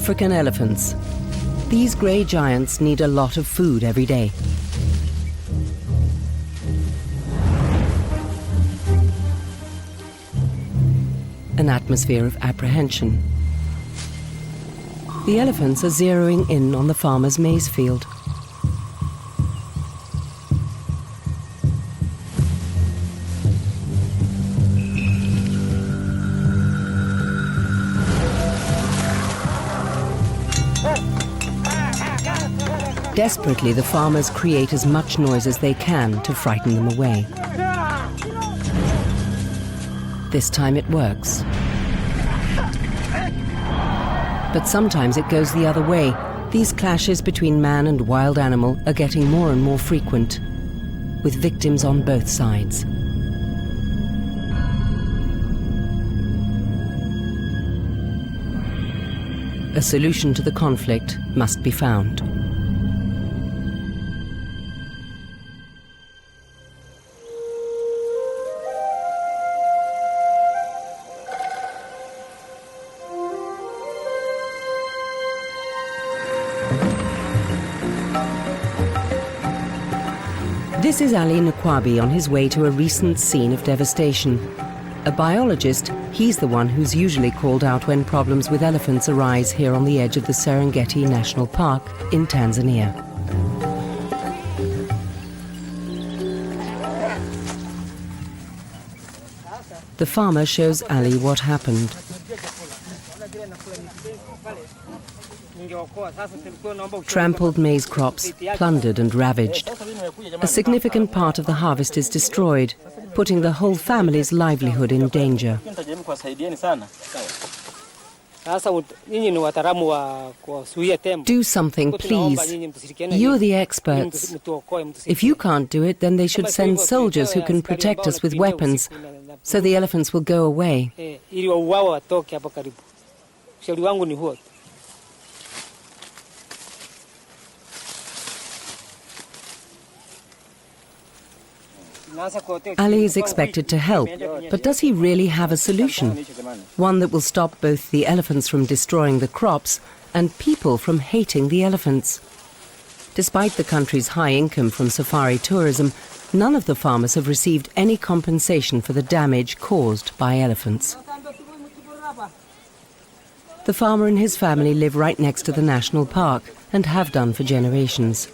African elephants. These grey giants need a lot of food every day. An atmosphere of apprehension. The elephants are zeroing in on the farmer's maize field. Desperately, the farmers create as much noise as they can to frighten them away. This time it works. But sometimes it goes the other way. These clashes between man and wild animal are getting more and more frequent, with victims on both sides. A solution to the conflict must be found. This is Ali Nkwabi on his way to a recent scene of devastation. A biologist, he's the one who's usually called out when problems with elephants arise here on the edge of the Serengeti National Park in Tanzania. The farmer shows Ali what happened. Trampled maize crops, plundered and ravaged. A significant part of the harvest is destroyed, putting the whole family's livelihood in danger. Do something, please. You're the experts. If you can't do it, then they should send soldiers who can protect us with weapons, so the elephants will go away. Ali is expected to help, but does he really have a solution? One that will stop both the elephants from destroying the crops and people from hating the elephants. Despite the country's high income from safari tourism, none of the farmers have received any compensation for the damage caused by elephants. The farmer and his family live right next to the national park and have done for generations.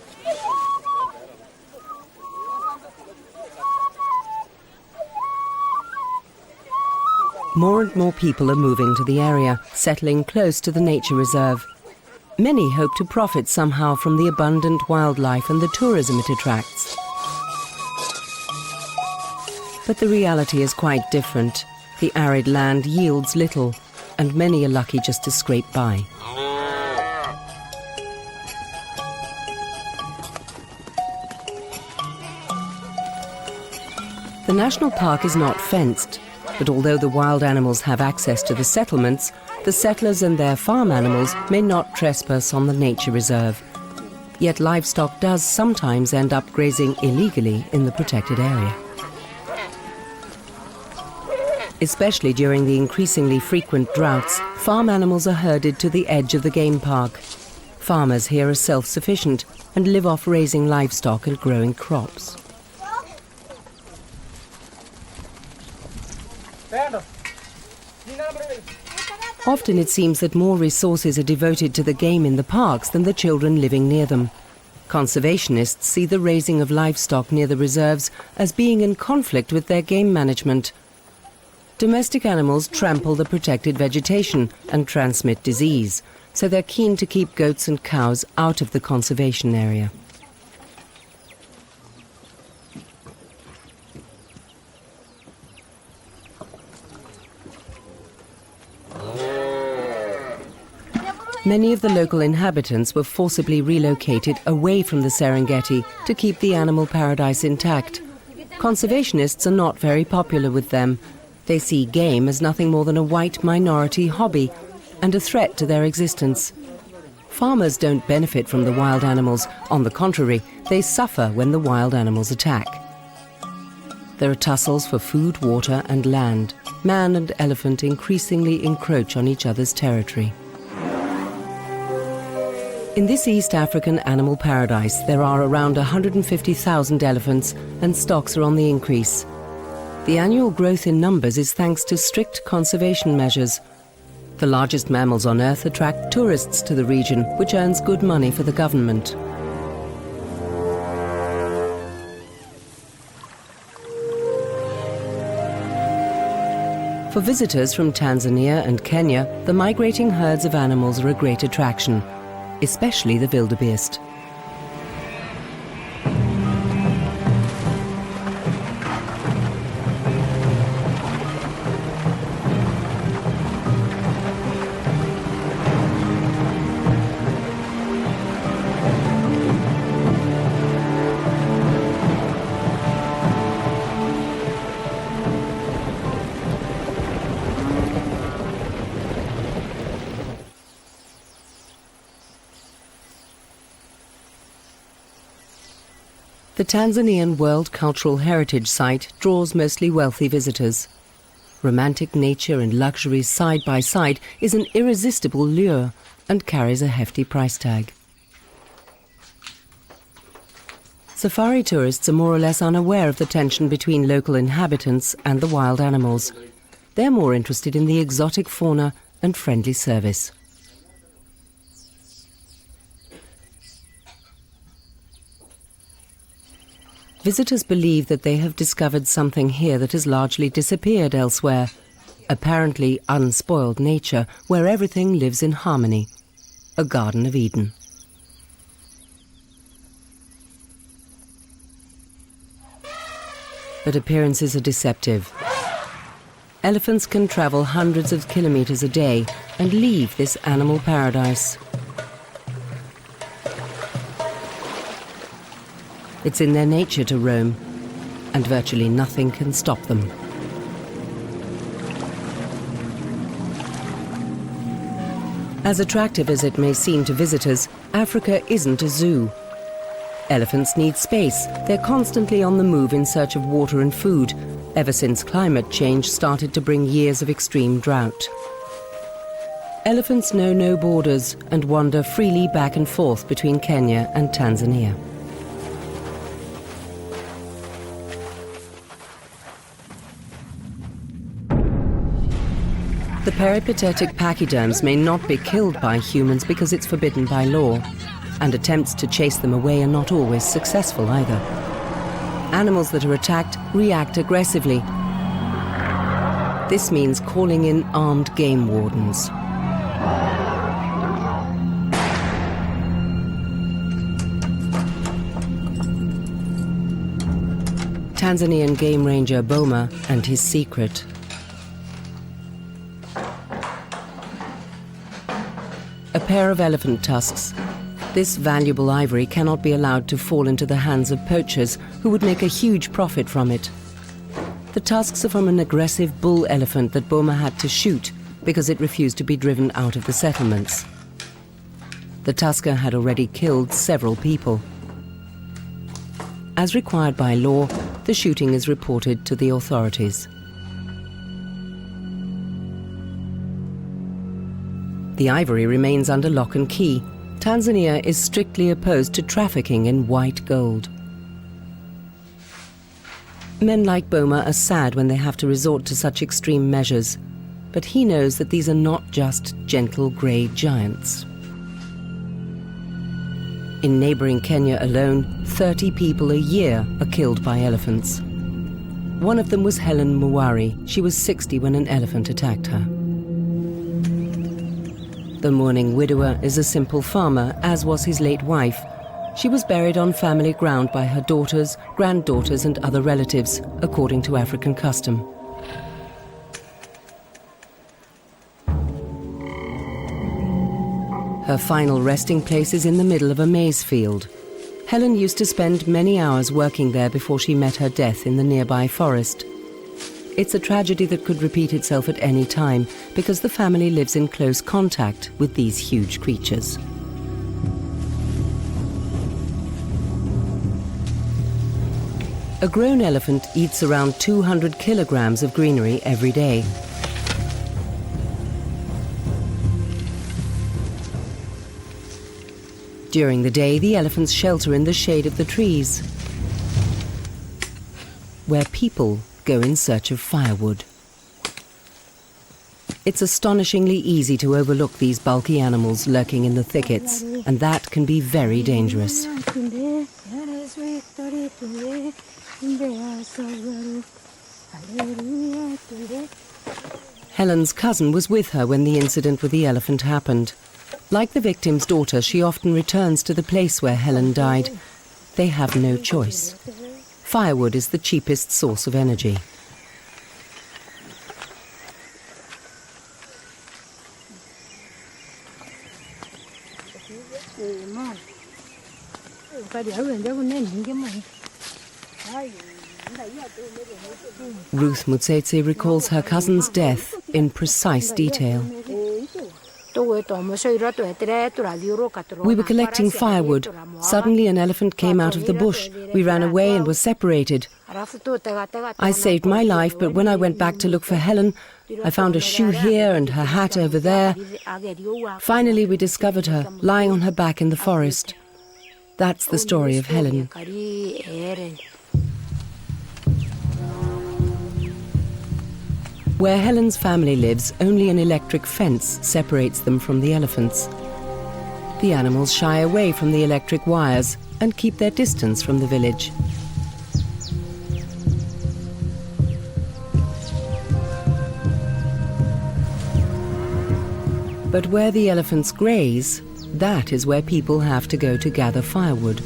More and more people are moving to the area, settling close to the nature reserve. Many hope to profit somehow from the abundant wildlife and the tourism it attracts. But the reality is quite different. The arid land yields little, and many are lucky just to scrape by. The national park is not fenced, but although the wild animals have access to the settlements, the settlers and their farm animals may not trespass on the nature reserve. Yet livestock does sometimes end up grazing illegally in the protected area. Especially during the increasingly frequent droughts, farm animals are herded to the edge of the game park. Farmers here are self-sufficient and live off raising livestock and growing crops. Often it seems that more resources are devoted to the game in the parks than the children living near them. Conservationists see the raising of livestock near the reserves as being in conflict with their game management. Domestic animals trample the protected vegetation and transmit disease, so they're keen to keep goats and cows out of the conservation area. Many of the local inhabitants were forcibly relocated away from the Serengeti to keep the animal paradise intact. Conservationists are not very popular with them. They see game as nothing more than a white minority hobby and a threat to their existence. Farmers don't benefit from the wild animals. On the contrary, they suffer when the wild animals attack. There are tussles for food, water and land. Man and elephant increasingly encroach on each other's territory. In this East African animal paradise, there are around 150,000 elephants, and stocks are on the increase. The annual growth in numbers is thanks to strict conservation measures. The largest mammals on Earth attract tourists to the region, which earns good money for the government. For visitors from Tanzania and Kenya, the migrating herds of animals are a great attraction, especially the wildebeest. The Tanzanian World Cultural Heritage Site draws mostly wealthy visitors. Romantic nature and luxury side by side is an irresistible lure and carries a hefty price tag. Safari tourists are more or less unaware of the tension between local inhabitants and the wild animals. They're more interested in the exotic fauna and friendly service. Visitors believe that they have discovered something here that has largely disappeared elsewhere. Apparently unspoiled nature where everything lives in harmony. A Garden of Eden. But appearances are deceptive. Elephants can travel hundreds of kilometers a day and leave this animal paradise. It's in their nature to roam, and virtually nothing can stop them. As attractive as it may seem to visitors, Africa isn't a zoo. Elephants need space. They're constantly on the move in search of water and food, ever since climate change started to bring years of extreme drought. Elephants know no borders and wander freely back and forth between Kenya and Tanzania. The peripatetic pachyderms may not be killed by humans because it's forbidden by law, and attempts to chase them away are not always successful either. Animals that are attacked react aggressively. This means calling in armed game wardens. Tanzanian game ranger Boma and his secret. A pair of elephant tusks. This valuable ivory cannot be allowed to fall into the hands of poachers who would make a huge profit from it. The tusks are from an aggressive bull elephant that Boma had to shoot because it refused to be driven out of the settlements. The tusker had already killed several people. As required by law, the shooting is reported to the authorities. The ivory remains under lock and key. Tanzania is strictly opposed to trafficking in white gold. Men like Boma are sad when they have to resort to such extreme measures, but he knows that these are not just gentle grey giants. In neighbouring Kenya alone, 30 people a year are killed by elephants. One of them was Helen Muwari. She was 60 when an elephant attacked her. The mourning widower is a simple farmer, as was his late wife. She was buried on family ground by her daughters, granddaughters and other relatives, according to African custom. Her final resting place is in the middle of a maize field. Helen used to spend many hours working there before she met her death in the nearby forest. It's a tragedy that could repeat itself at any time because the family lives in close contact with these huge creatures. A grown elephant eats around 200 kilograms of greenery every day. During the day, the elephants shelter in the shade of the trees, where people go in search of firewood. It's astonishingly easy to overlook these bulky animals lurking in the thickets, and that can be very dangerous. Helen's cousin was with her when the incident with the elephant happened. Like the victim's daughter, she often returns to the place where Helen died. They have no choice. Firewood is the cheapest source of energy. Ruth Mutsetse recalls her cousin's death in precise detail. We were collecting firewood. Suddenly an elephant came out of the bush. We ran away and were separated. I saved my life, but when I went back to look for Helen, I found a shoe here and her hat over there. Finally, we discovered her, lying on her back in the forest. That's the story of Helen. Where Helen's family lives, only an electric fence separates them from the elephants. The animals shy away from the electric wires and keep their distance from the village. But where the elephants graze, that is where people have to go to gather firewood.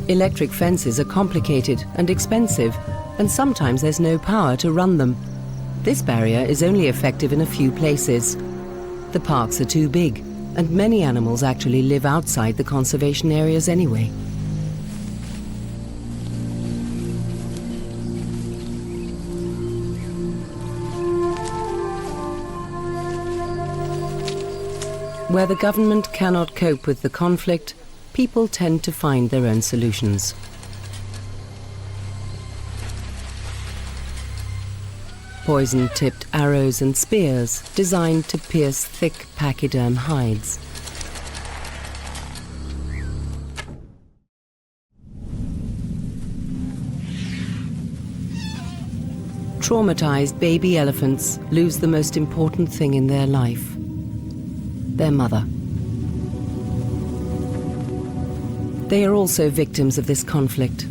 Electric fences are complicated and expensive, and sometimes there's no power to run them. This barrier is only effective in a few places. The parks are too big, and many animals actually live outside the conservation areas anyway. Where the government cannot cope with the conflict, people tend to find their own solutions. Poison-tipped arrows and spears designed to pierce thick pachyderm hides. Traumatized baby elephants lose the most important thing in their life: their mother. They are also victims of this conflict.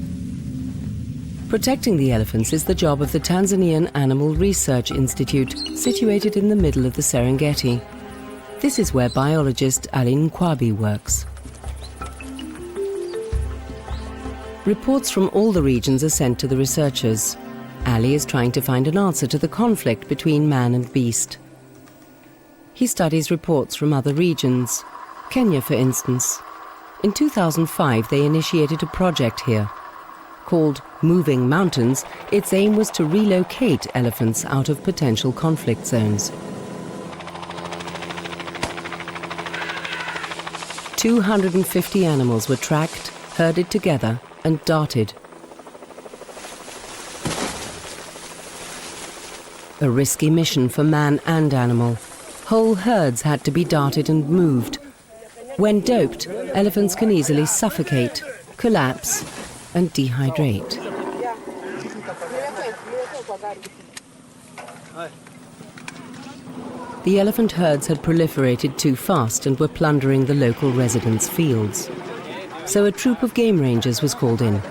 Protecting the elephants is the job of the Tanzanian Animal Research Institute, situated in the middle of the Serengeti. This is where biologist Ali Nkwabi works. Reports from all the regions are sent to the researchers. Ali is trying to find an answer to the conflict between man and beast. He studies reports from other regions, Kenya for instance. In 2005, they initiated a project here. Called Moving Mountains, its aim was to relocate elephants out of potential conflict zones. 250 animals were tracked, herded together, and darted. A risky mission for man and animal. Whole herds had to be darted and moved. When doped, elephants can easily suffocate, collapse, and dehydrate. The elephant herds had proliferated too fast and were plundering the local residents' fields. So a troop of game rangers was called in.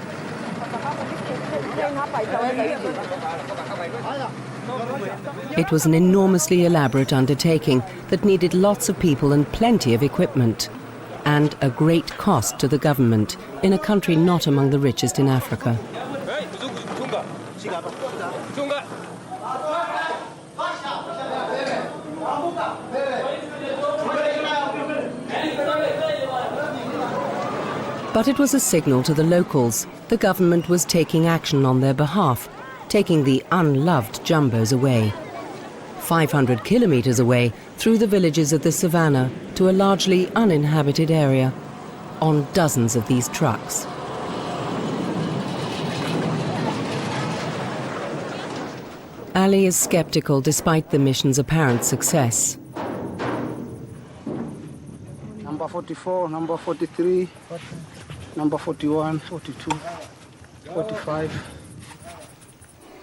It was an enormously elaborate undertaking that needed lots of people and plenty of equipment, and a great cost to the government in a country not among the richest in Africa. But it was a signal to the locals. The government was taking action on their behalf, taking the unloved jumbos away. 500 kilometers away, through the villages of the savannah to a largely uninhabited area, on dozens of these trucks. Ali is skeptical despite the mission's apparent success. Number 44, number 43, number 41, 42, 45.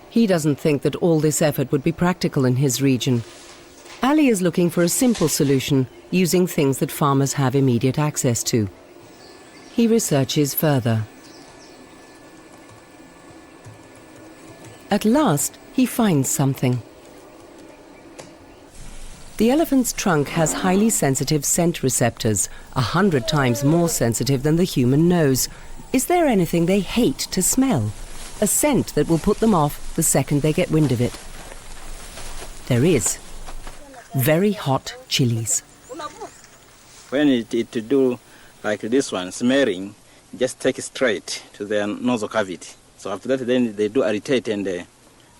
He doesn't think that all this effort would be practical in his region. Ali is looking for a simple solution using things that farmers have immediate access to. He researches further. At last, he finds something. The elephant's trunk has highly sensitive scent receptors, 100 times more sensitive than the human nose. Is there anything they hate to smell? A scent that will put them off the second they get wind of it. There is. Very hot chilies. When it do like this one, smearing, just take it straight to their nasal cavity. So after that, then they do irritate and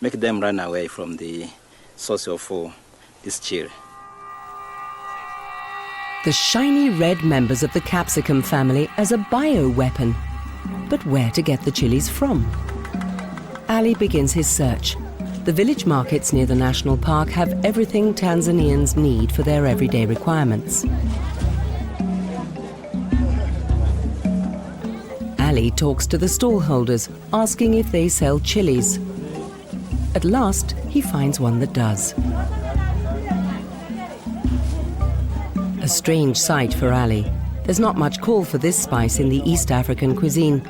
make them run away from the source of this chili. The shiny red members of the capsicum family as a bioweapon. But where to get the chilies from? Ali begins his search. The village markets near the national park have everything Tanzanians need for their everyday requirements. Ali talks to the stallholders, asking if they sell chilies. At last, he finds one that does. A strange sight for Ali. There's not much call for this spice in the East African cuisine.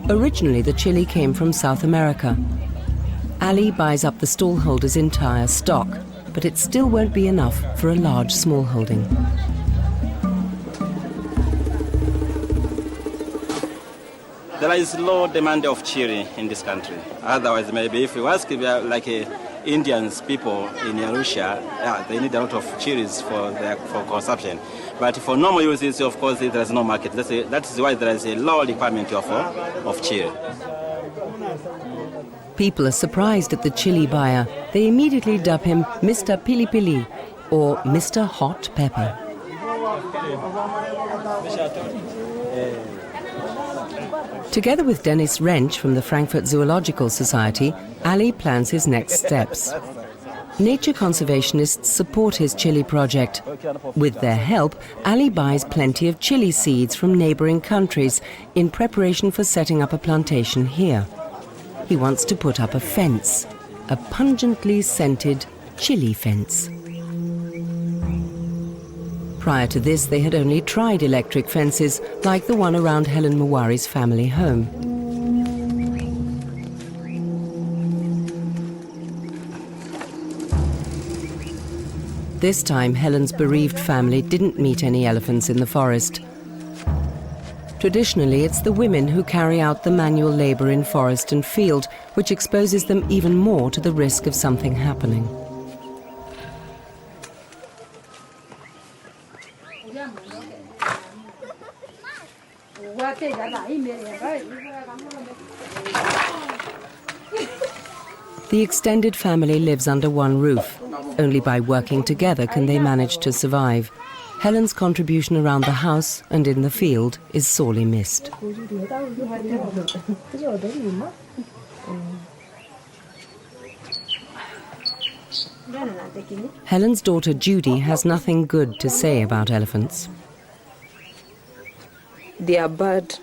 Originally, the chili came from South America. Ali buys up the stallholders' entire stock, but it still won't be enough for a large smallholding. There is low demand of chili in this country. Otherwise, maybe if you ask like Indians people in Arusha, they need a lot of chilies for consumption. But for normal uses, of course, there is no market. That is why there is a low requirement of chili. People are surprised at the chili buyer. They immediately dub him Mr. Pili Pili, or Mr. Hot Pepper. Together with Dennis Wrench from the Frankfurt Zoological Society, Ali plans his next steps. Nature conservationists support his chili project. With their help, Ali buys plenty of chili seeds from neighboring countries in preparation for setting up a plantation here. He wants to put up a fence, a pungently scented chili fence. Prior to this, they had only tried electric fences, like the one around Helen Mawari's family home. This time, Helen's bereaved family didn't meet any elephants in the forest. Traditionally, it's the women who carry out the manual labor in forest and field, which exposes them even more to the risk of something happening. The extended family lives under one roof. Only by working together can they manage to survive. Helen's contribution around the house and in the field is sorely missed. Helen's daughter Judy has nothing good to say about elephants. They are bad.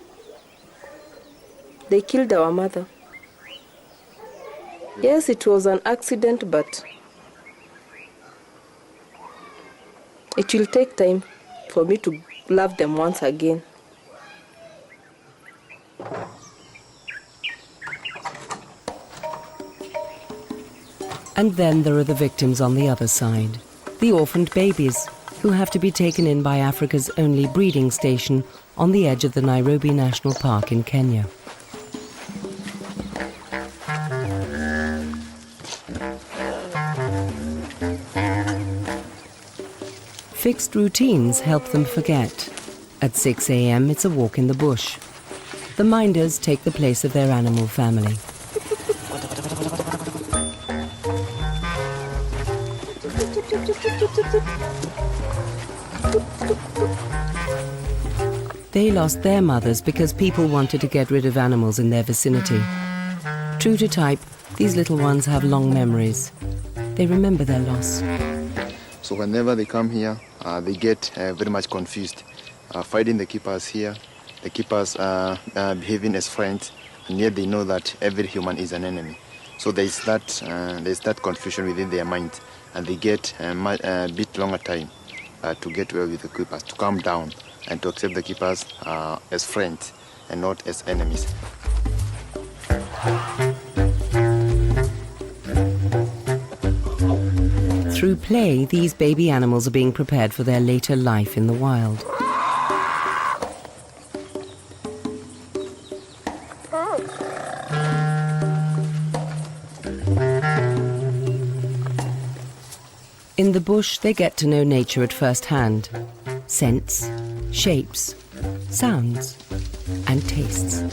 They killed our mother. Yes, it was an accident, but it will take time for me to love them once again. And then there are the victims on the other side, the orphaned babies who have to be taken in by Africa's only breeding station on the edge of the Nairobi National Park in Kenya. Fixed routines help them forget. At 6 a.m. it's a walk in the bush. The minders take the place of their animal family. They lost their mothers because people wanted to get rid of animals in their vicinity. True to type, These little ones have long memories. They remember their loss. So whenever they come here, they get very much confused, fighting the keepers here. The keepers are behaving as friends, and yet they know that every human is an enemy. So there's that confusion within their mind, and they get a bit longer time to get well with the keepers, to calm down, and to accept the keepers as friends and not as enemies. Through play, these baby animals are being prepared for their later life in the wild. In the bush, they get to know nature at first hand. Scents, shapes, sounds, and tastes.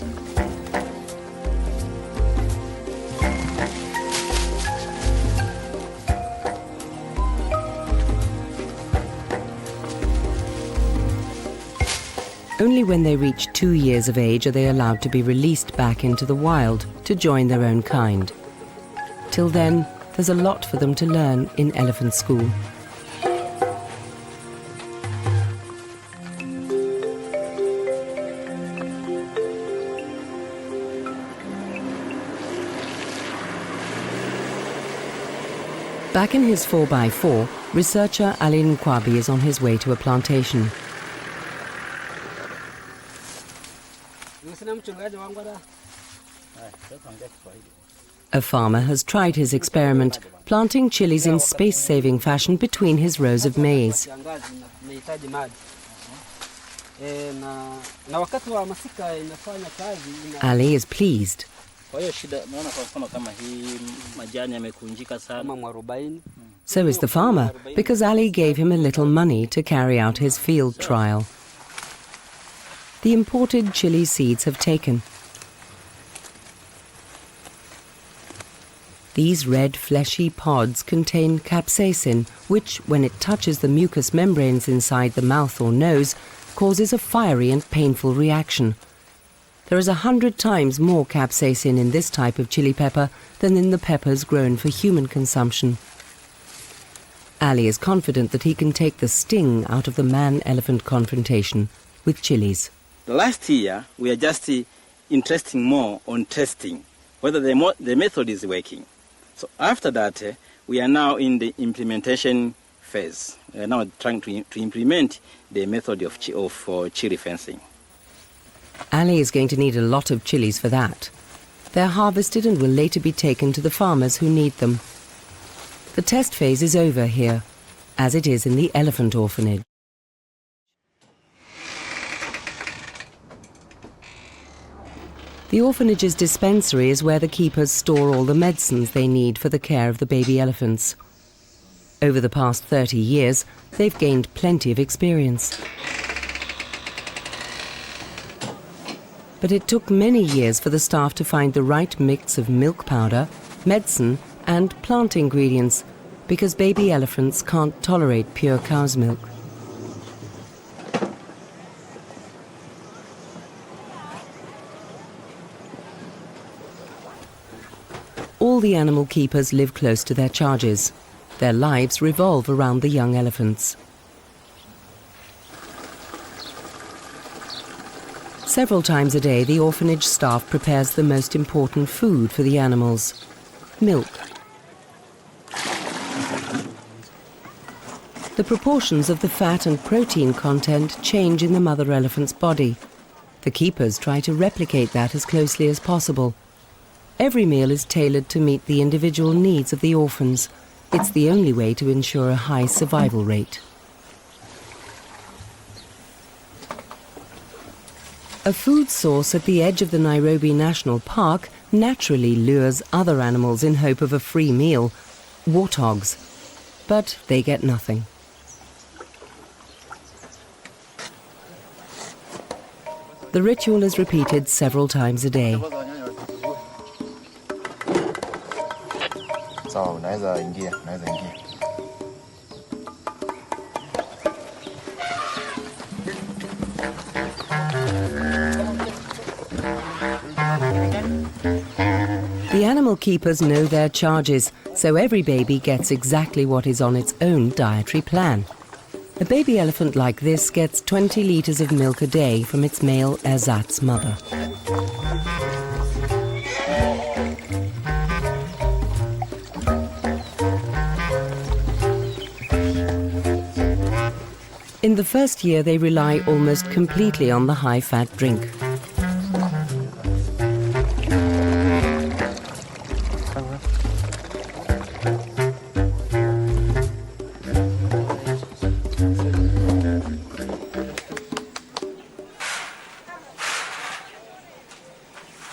Only when they reach 2 years of age are they allowed to be released back into the wild to join their own kind. Till then, there's a lot for them to learn in elephant school. Back in his 4x4, researcher Ali Nkwabi is on his way to a plantation. A farmer has tried his experiment, planting chilies in space-saving fashion between his rows of maize. Ali is pleased. So is the farmer, because Ali gave him a little money to carry out his field trial. The imported chili seeds have taken. These red fleshy pods contain capsaicin, which, when it touches the mucous membranes inside the mouth or nose, causes a fiery and painful reaction. There is 100 times more capsaicin in this type of chili pepper than in the peppers grown for human consumption. Ali is confident that he can take the sting out of the man-elephant confrontation with chilies. Last year, we are just interested more on testing whether the method is working. So after that, we are now in the implementation phase. We are now trying to implement the method of chili fencing. Ali is going to need a lot of chilies for that. They're harvested and will later be taken to the farmers who need them. The test phase is over here, as it is in the elephant orphanage. The orphanage's dispensary is where the keepers store all the medicines they need for the care of the baby elephants. Over the past 30 years, they've gained plenty of experience. But it took many years for the staff to find the right mix of milk powder, medicine, and plant ingredients, because baby elephants can't tolerate pure cow's milk. All the animal keepers live close to their charges. Their lives revolve around the young elephants. Several times a day, the orphanage staff prepares the most important food for the animals: milk. The proportions of the fat and protein content change in the mother elephant's body. The keepers try to replicate that as closely as possible. Every meal is tailored to meet the individual needs of the orphans. It's the only way to ensure a high survival rate. A food source at the edge of the Nairobi National Park naturally lures other animals in hope of a free meal: warthogs. But they get nothing. The ritual is repeated several times a day. The Animal keepers know their charges, so every baby gets exactly what is on its own dietary plan. A baby elephant like this gets 20 litres of milk a day from its male ersatz mother. In the first year, they rely almost completely on the high-fat drink.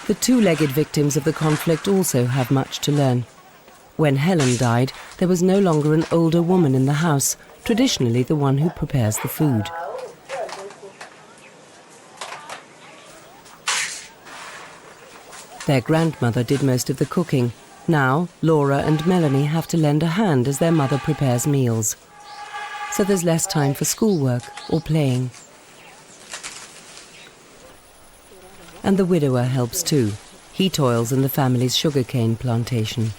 The two-legged victims of the conflict also have much to learn. When Helen died, there was no longer an older woman in the house, traditionally the one who prepares the food. Their grandmother did most of the cooking. Now, Laura and Melanie have to lend a hand as their mother prepares meals. So there's less time for schoolwork or playing. And the widower helps too. He toils in the family's sugarcane plantation.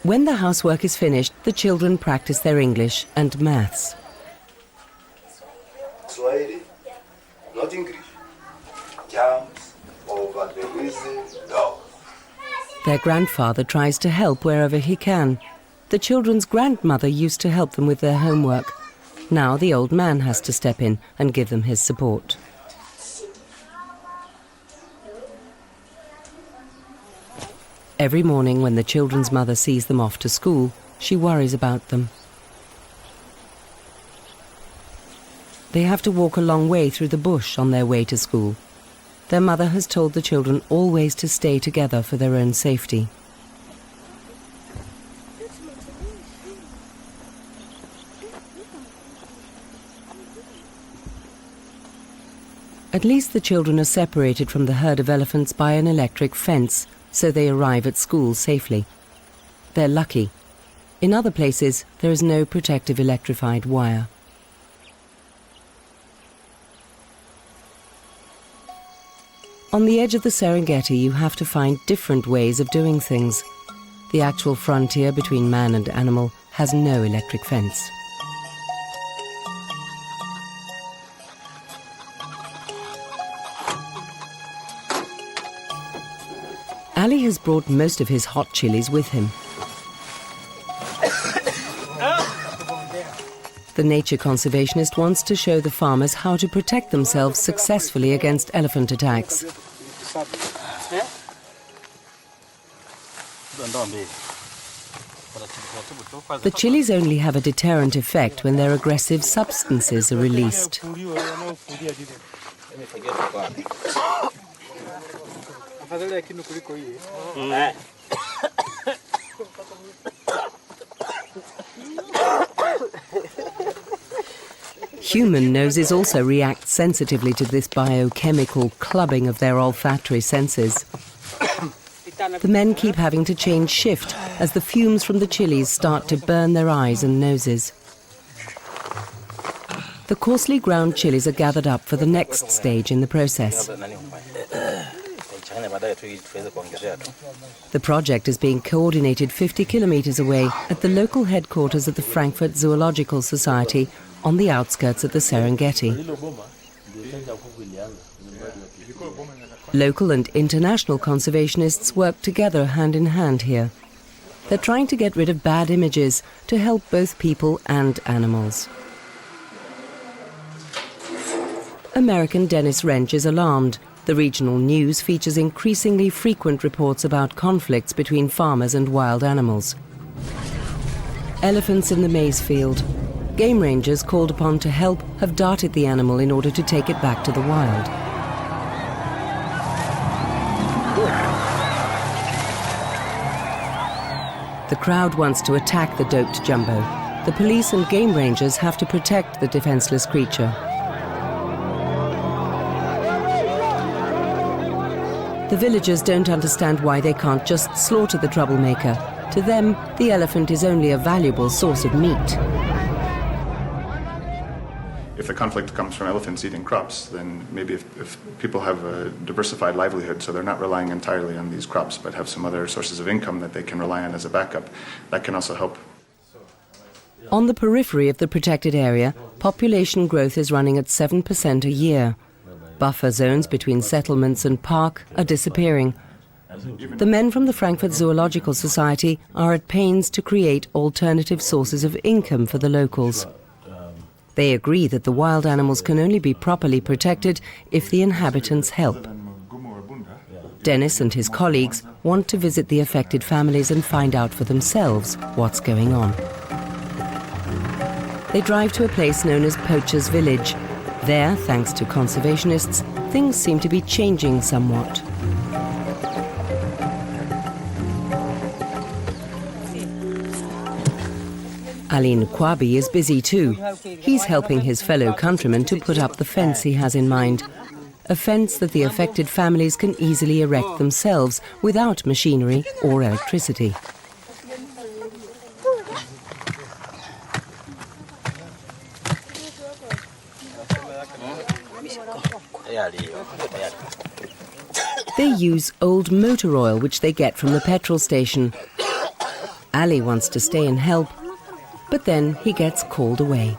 When the housework is finished, the children practice their English and maths. Swahili, not English. Jumps over the easy dog. Their grandfather tries to help wherever he can. The children's grandmother used to help them with their homework. Now the old man has to step in and give them his support. Every morning when the children's mother sees them off to school, she worries about them. They have to walk a long way through the bush on their way to school. Their mother has told the children always to stay together for their own safety. At least the children are separated from the herd of elephants by an electric fence, so they arrive at school safely. They're lucky. In other places, there is no protective electrified wire. On the edge of the Serengeti, you have to find different ways of doing things. The actual frontier between man and animal has no electric fence. Ali has brought most of his hot chilies with him. The nature conservationist wants to show the farmers how to protect themselves successfully against elephant attacks. The chilies only have a deterrent effect when their aggressive substances are released. Human noses also react sensitively to this biochemical clubbing of their olfactory senses. The men keep having to change shift as the fumes from the chilies start to burn their eyes and noses. The coarsely ground chilies are gathered up for the next stage in the process. The project is being coordinated 50 kilometers away at the local headquarters of the Frankfurt Zoological Society on the outskirts of the Serengeti. Local and international conservationists work together hand in hand here. They're trying to get rid of bad images to help both people and animals. American Dennis Wrench is alarmed. The regional news features increasingly frequent reports about conflicts between farmers and wild animals. Elephants in the maize field. Game rangers called upon to help have darted the animal in order to take it back to the wild. The crowd wants to attack the doped jumbo. The police and game rangers have to protect the defenseless creature. The villagers don't understand why they can't just slaughter the troublemaker. To them, the elephant is only a valuable source of meat. If the conflict comes from elephants eating crops, then maybe if people have a diversified livelihood, so they're not relying entirely on these crops, but have some other sources of income that they can rely on as a backup, that can also help. On the periphery of the protected area, population growth is running at 7% a year. Buffer zones between settlements and park are disappearing. The men from the Frankfurt Zoological Society are at pains to create alternative sources of income for the locals. They agree that the wild animals can only be properly protected if the inhabitants help. Dennis and his colleagues want to visit the affected families and find out for themselves what's going on. They drive to a place known as Poachers Village. There, thanks to conservationists, things seem to be changing somewhat. Ali Nkwabi is busy too. He's helping his fellow countrymen to put up the fence he has in mind. A fence that the affected families can easily erect themselves without machinery or electricity. They use old motor oil which they get from the petrol station. Ali wants to stay and help, but then he gets called away.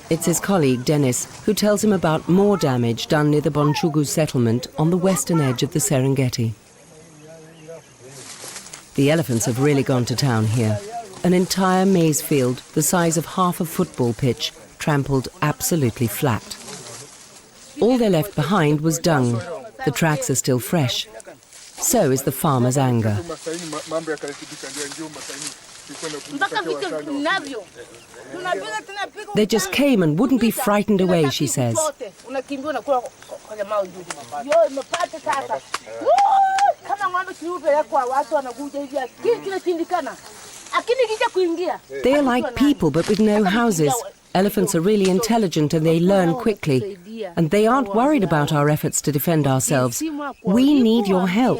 It's his colleague Dennis who tells him about more damage done near the Bonchugu settlement on the western edge of the Serengeti. The elephants have really gone to town here. An entire maize field the size of half a football pitch, trampled absolutely flat. All they left behind was dung. The tracks are still fresh. So is the farmer's anger. They just came and wouldn't be frightened away, she says. They are like people but with no houses. Elephants are really intelligent and they learn quickly. And they aren't worried about our efforts to defend ourselves. We need your help.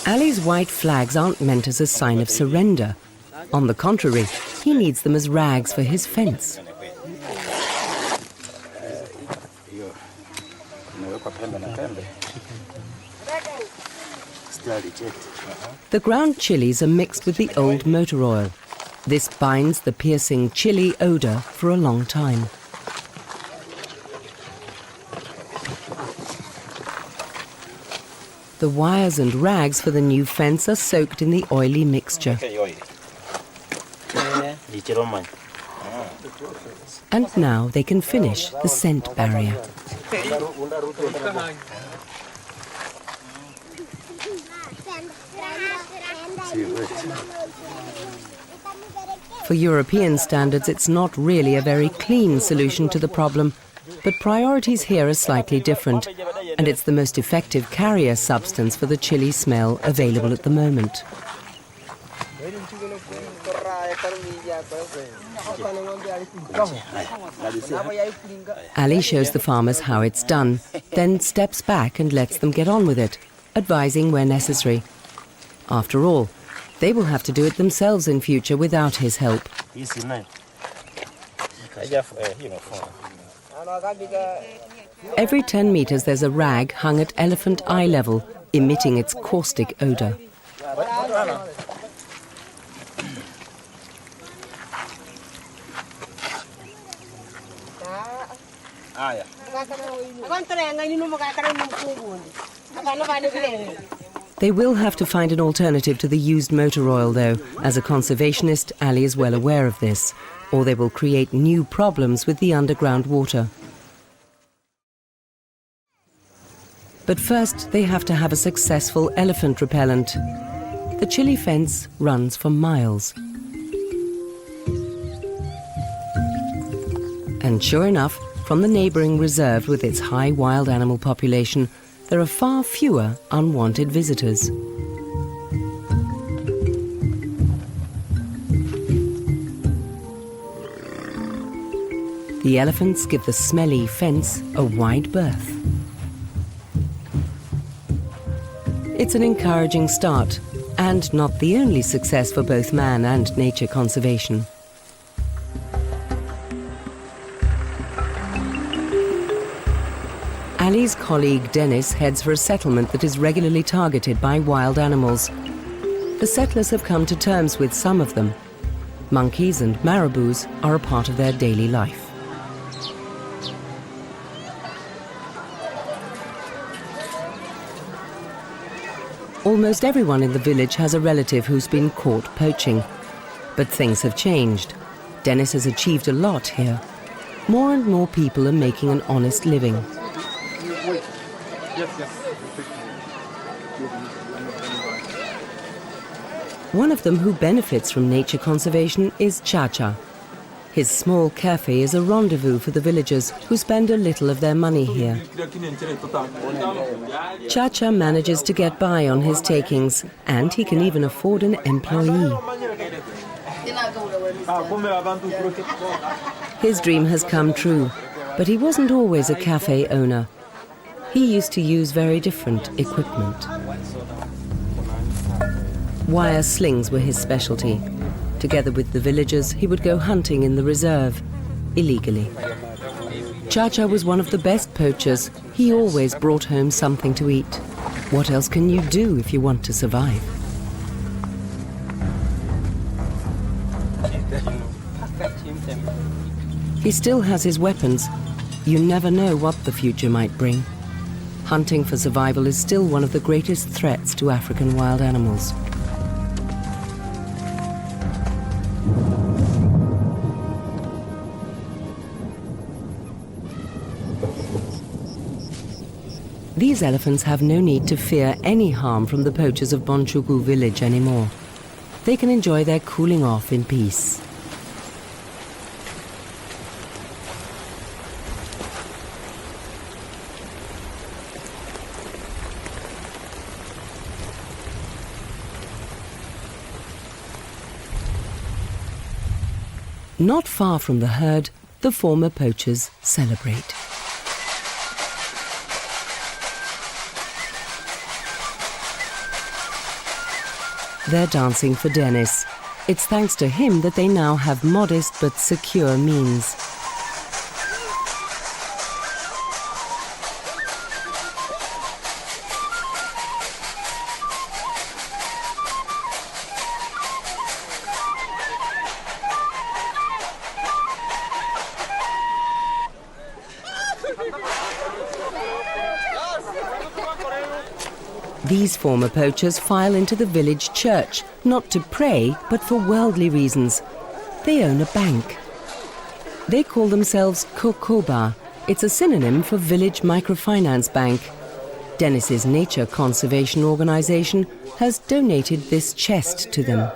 Ali's white flags aren't meant as a sign of surrender. On the contrary, he needs them as rags for his fence. The ground chilies are mixed with the old motor oil. This binds the piercing chili odour for a long time. The wires and rags for the new fence are soaked in the oily mixture. And now they can finish the scent barrier. For European standards, it's not really a very clean solution to the problem, but priorities here are slightly different, and it's the most effective carrier substance for the chili smell available at the moment. Ali shows the farmers how it's done, then steps back and lets them get on with it, advising where necessary. After all, they will have to do it themselves in future without his help. Every 10 meters there's a rag hung at elephant eye level, emitting its caustic odor. They will have to find an alternative to the used motor oil, though. As a conservationist, Ali is well aware of this, or they will create new problems with the underground water. But first, they have to have a successful elephant repellent. The Chile fence runs for miles. And sure enough, from the neighbouring reserve with its high wild animal population, there are far fewer unwanted visitors. The elephants give the smelly fence a wide berth. It's an encouraging start, and not the only success for both man and nature conservation. Ali's colleague Dennis heads for a settlement that is regularly targeted by wild animals. The settlers have come to terms with some of them. Monkeys and marabous are a part of their daily life. Almost everyone in the village has a relative who's been caught poaching. But things have changed. Dennis has achieved a lot here. More and more people are making an honest living. One of them who benefits from nature conservation is Chacha. His small cafe is a rendezvous for the villagers who spend a little of their money here. Chacha manages to get by on his takings, and he can even afford an employee. His dream has come true, but he wasn't always a cafe owner. He used to use very different equipment. Wire slings were his specialty. Together with the villagers, he would go hunting in the reserve, illegally. Chacha was one of the best poachers. He always brought home something to eat. What else can you do if you want to survive? He still has his weapons. You never know what the future might bring. Hunting for survival is still one of the greatest threats to African wild animals. These elephants have no need to fear any harm from the poachers of Bonchuku village anymore. They can enjoy their cooling off in peace. Not far from the herd, the former poachers celebrate. They're dancing for Dennis. It's thanks to him that they now have modest but secure means. These former poachers file into the village church, not to pray, but for worldly reasons. They own a bank. They call themselves Kokoba. It's a synonym for Village Microfinance Bank. Dennis's nature conservation organization has donated this chest to them.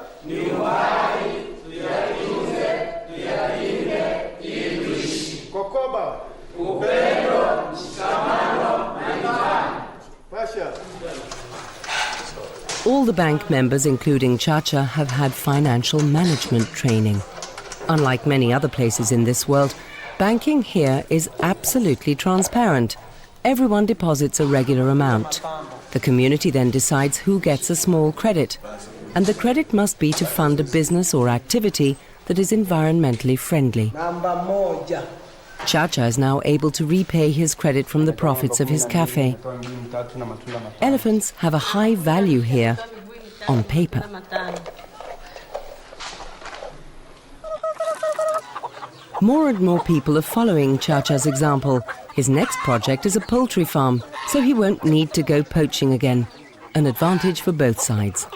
All the bank members, including Chacha, have had financial management training. Unlike many other places in this world, banking here is absolutely transparent. Everyone deposits a regular amount. The community then decides who gets a small credit, and the credit must be to fund a business or activity that is environmentally friendly. Chacha is now able to repay his credit from the profits of his cafe. Elephants have a high value here, on paper. More and more people are following Chacha's example. His next project is a poultry farm, so he won't need to go poaching again. An advantage for both sides.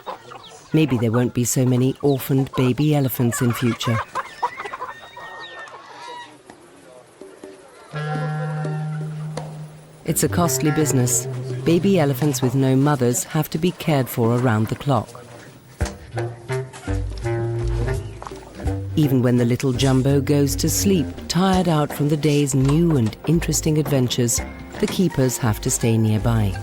Maybe there won't be so many orphaned baby elephants in future. It's a costly business. Baby elephants with no mothers have to be cared for around the clock. Even when the little jumbo goes to sleep, tired out from the day's new and interesting adventures, the keepers have to stay nearby.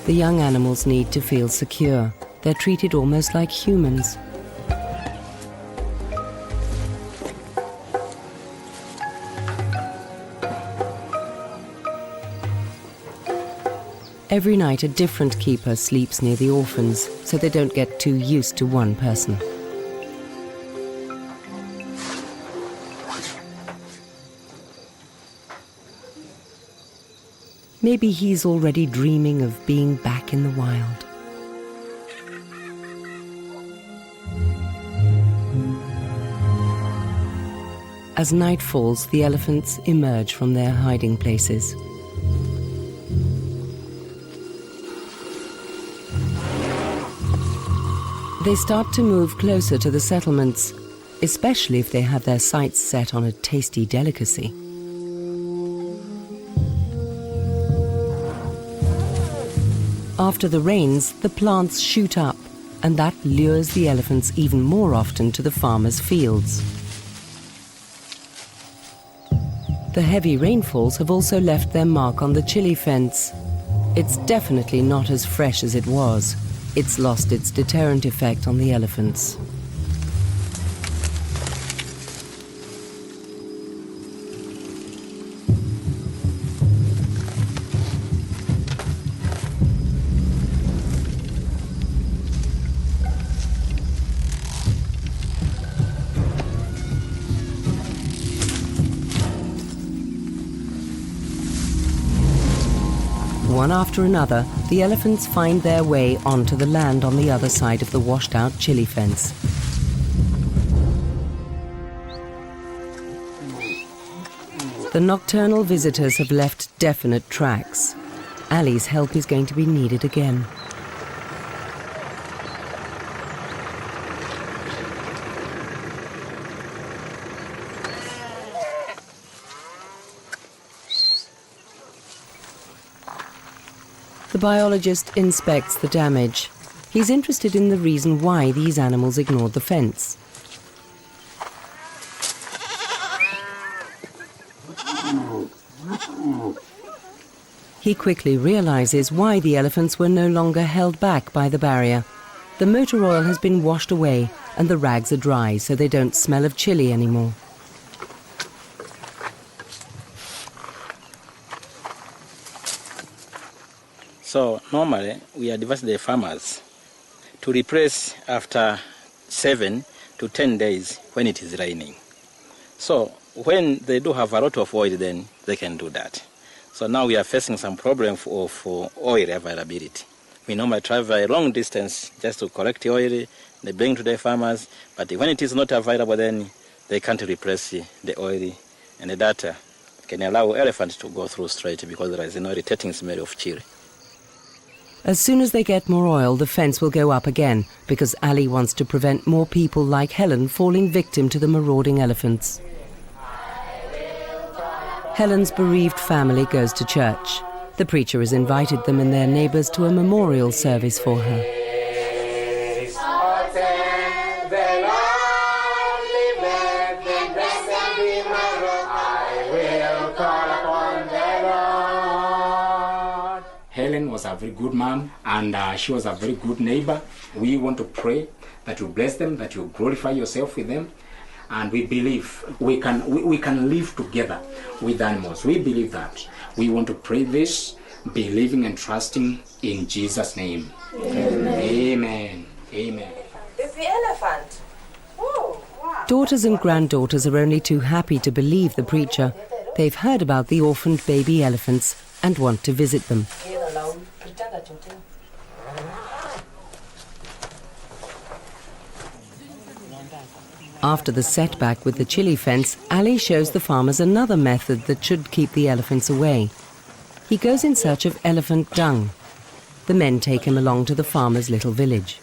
The young animals need to feel secure. They're treated almost like humans. Every night a different keeper sleeps near the orphans, so they don't get too used to one person. Maybe he's already dreaming of being back in the wild. As night falls, the elephants emerge from their hiding places. They start to move closer to the settlements, especially if they have their sights set on a tasty delicacy. After the rains, the plants shoot up, and that lures the elephants even more often to the farmers' fields. The heavy rainfalls have also left their mark on the chili fence. It's definitely not as fresh as it was. It's lost its deterrent effect on the elephants. One after another, the elephants find their way onto the land on the other side of the washed-out chili fence. The nocturnal visitors have left definite tracks. Ali's help is going to be needed again. The biologist inspects the damage. He's interested in the reason why these animals ignored the fence. He quickly realizes why the elephants were no longer held back by the barrier. The motor oil has been washed away and the rags are dry, so they don't smell of chili anymore. So normally we advise the farmers to replace after 7 to 10 days when it is raining. So when they do have a lot of oil, then they can do that. So now we are facing some problem of oil availability. We normally travel a long distance just to collect oil, they bring to the farmers, but when it is not available, then they can't replace the oil, and that can allow elephants to go through straight because there is no irritating smell of chili. As soon as they get more oil, the fence will go up again, because Ali wants to prevent more people like Helen falling victim to the marauding elephants. Helen's bereaved family goes to church. The preacher has invited them and their neighbors to a memorial service for her. Helen was a very good mom, and she was a very good neighbor. We want to pray that you bless them, that you glorify yourself with them, and we believe we can live together with animals. We believe that. We want to pray this, believing and trusting in Jesus' name. Amen. Amen. Amen. It's the elephant. Oh, wow. Daughters and granddaughters are only too happy to believe the preacher. They've heard about the orphaned baby elephants and want to visit them. After the setback with the chili fence, Ali shows the farmers another method that should keep the elephants away. He goes in search of elephant dung. The men take him along to the farmer's little village.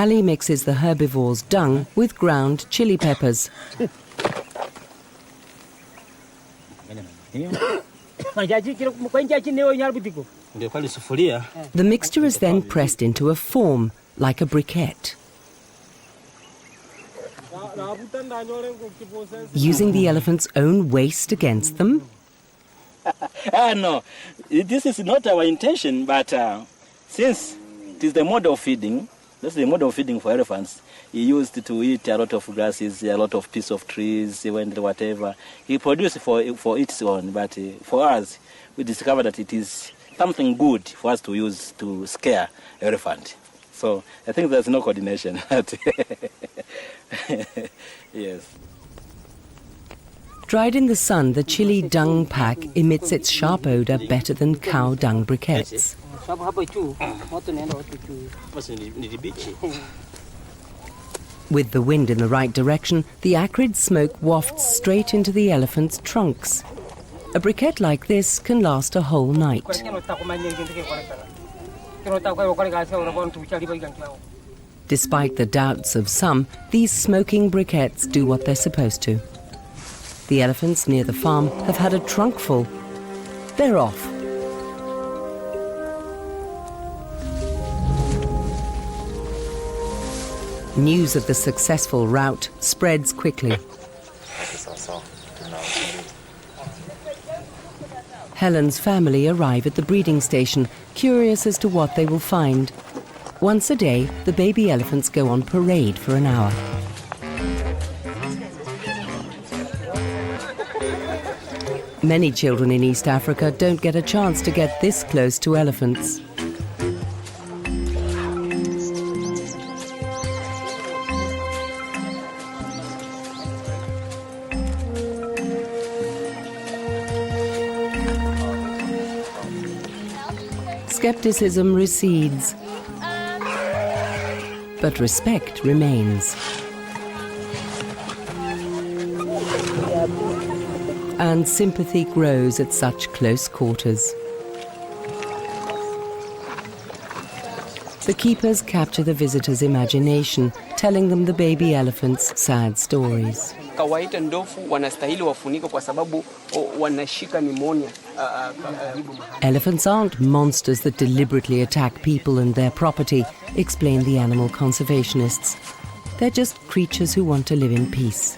Ali mixes the herbivore's dung with ground chili peppers. The mixture is then pressed into a form, like a briquette. Using the elephant's own waste against them? No, this is not our intention, but since it is the mode of feeding, that's the mode of feeding for elephants. He used to eat a lot of grasses, a lot of pieces of trees, whatever. He produced for its own, but for us, we discovered that it is something good for us to use to scare elephant. So I think there's no coordination. Yes. Dried in the sun, the chili dung pack emits its sharp odor better than cow dung briquettes. With the wind in the right direction, the acrid smoke wafts straight into the elephant's trunks. A briquette like this can last a whole night. Despite the doubts of some, these smoking briquettes do what they're supposed to. The elephants near the farm have had a trunk full. They're off. News of the successful route spreads quickly. Helen's family arrive at the breeding station, curious as to what they will find. Once a day, the baby elephants go on parade for an hour. Many children in East Africa don't get a chance to get this close to elephants. Skepticism recedes, but respect remains. And sympathy grows at such close quarters. The keepers capture the visitors' imagination, telling them the baby elephant's sad stories. Kawaida ndovu wanastahili wafunikwe kwa sababu wanashika pneumonia. Elephants aren't monsters that deliberately attack people and their property, explain the animal conservationists. They're just creatures who want to live in peace.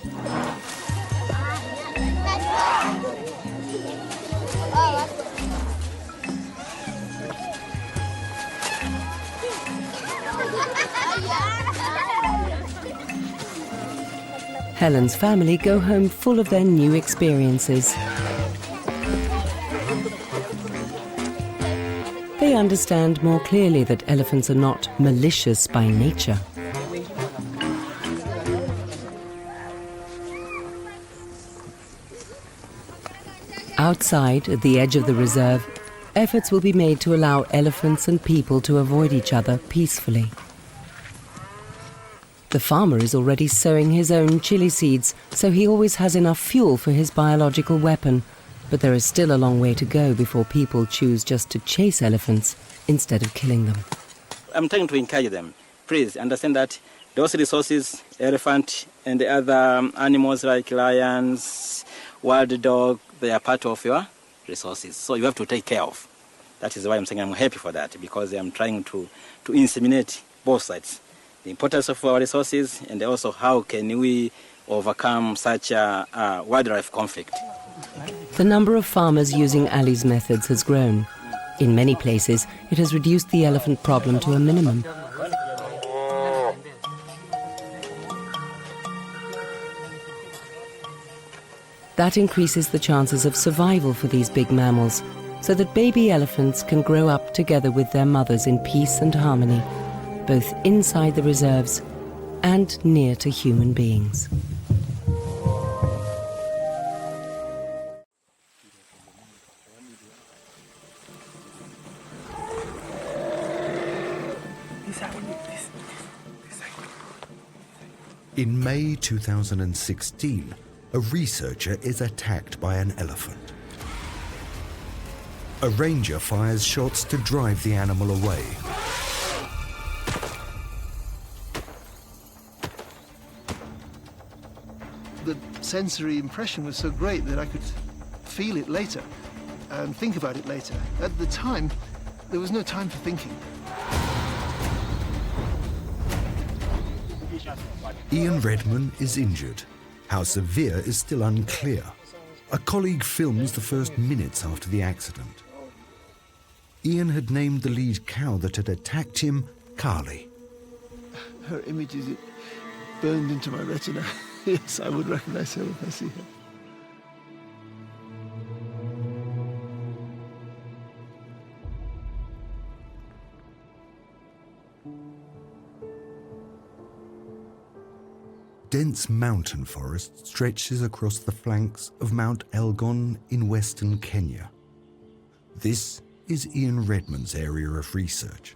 Helen's family go home full of their new experiences. They understand more clearly that elephants are not malicious by nature. Outside, at the edge of the reserve, efforts will be made to allow elephants and people to avoid each other peacefully. The farmer is already sowing his own chili seeds, so he always has enough fuel for his biological weapon. But there is still a long way to go before people choose just to chase elephants instead of killing them. I'm trying to encourage them. Please understand that those resources, elephant and the other animals like lions, wild dog, they are part of your resources. So you have to take care of. That is why I'm saying I'm happy for that, because I'm trying to inseminate both sides. The importance of our resources, and also how can we overcome such a wildlife conflict. The number of farmers using Ali's methods has grown. In many places, it has reduced the elephant problem to a minimum. That increases the chances of survival for these big mammals, so that baby elephants can grow up together with their mothers in peace and harmony, both inside the reserves and near to human beings. In May 2016, a researcher is attacked by an elephant. A ranger fires shots to drive the animal away. sensory impression was so great that I could feel it later and think about it later. At the time, there was no time for thinking. Ian Redman is injured. How severe is still unclear. A colleague films the first minutes after the accident. Ian had named the lead cow that had attacked him Kali. Her image is burned into my retina. Yes, I would recognize her if I see her. Dense mountain forest stretches across the flanks of Mount Elgon in western Kenya. This is Ian Redman's area of research.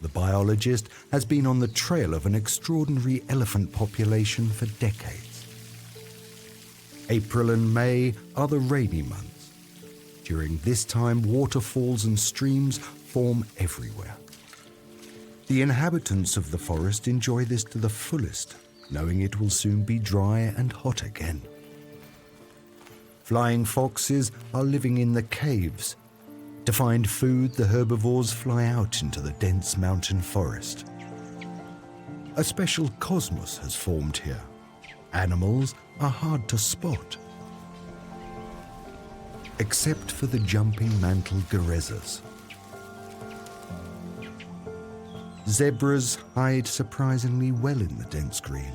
The biologist has been on the trail of an extraordinary elephant population for decades. April and May are the rainy months. During this time, waterfalls and streams form everywhere. The inhabitants of the forest enjoy this to the fullest, knowing it will soon be dry and hot again. Flying foxes are living in the caves. To find food, the herbivores fly out into the dense mountain forest. A special cosmos has formed here. Animals are hard to spot, except for the jumping mantle gerezas. Zebras hide surprisingly well in the dense green.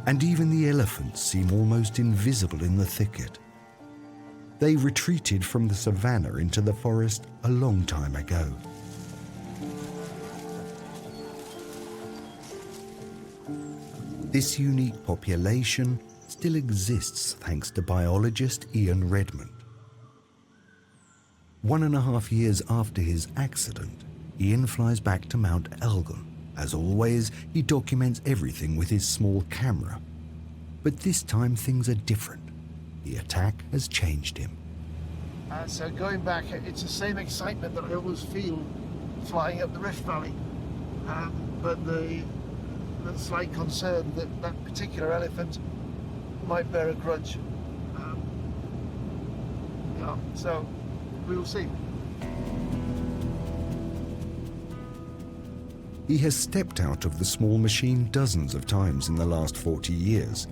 And even the elephants seem almost invisible in the thicket. They retreated from the savannah into the forest a long time ago. This unique population still exists thanks to biologist Ian Redman. 1.5 years after his accident, Ian flies back to Mount Elgon. As always, he documents everything with his small camera. But this time things are different. The attack has changed him. So going back, it's the same excitement that I always feel flying up the Rift Valley. But the slight concern that that particular elephant might bear a grudge. So we will see. He has stepped out of the small machine dozens of times in the last 40 years,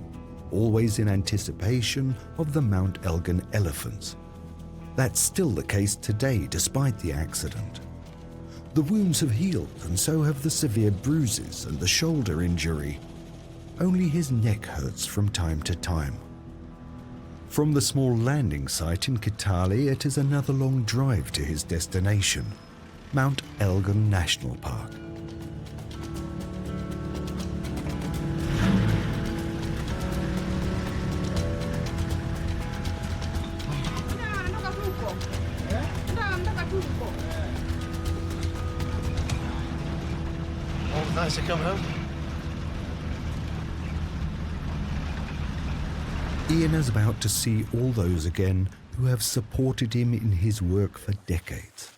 always in anticipation of the Mount Elgon elephants. That's still the case today, despite the accident. The wounds have healed, and so have the severe bruises and the shoulder injury. Only his neck hurts from time to time. From the small landing site in Kitale, it is another long drive to his destination, Mount Elgon National Park. Nice to come home. Ian is about to see all those again who have supported him in his work for decades.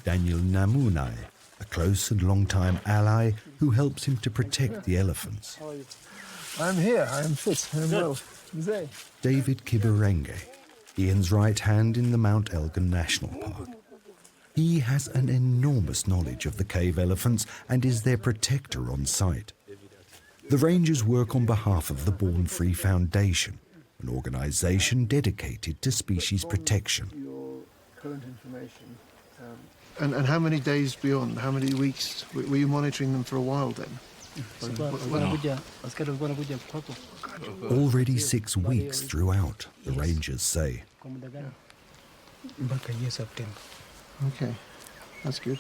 Daniel Namunai, a close and long-time ally who helps him to protect the elephants. I'm here, I am fit, I'm well. David Kiberenge, Ian's right hand in the Mount Elgon National Park. He has an enormous knowledge of the cave elephants and is their protector on site. The rangers work on behalf of the Born Free Foundation, an organisation dedicated to species protection. Your current information. And how many days beyond, how many weeks? Were you monitoring them for a while then? Already 6 weeks throughout, the rangers say. Okay, that's good.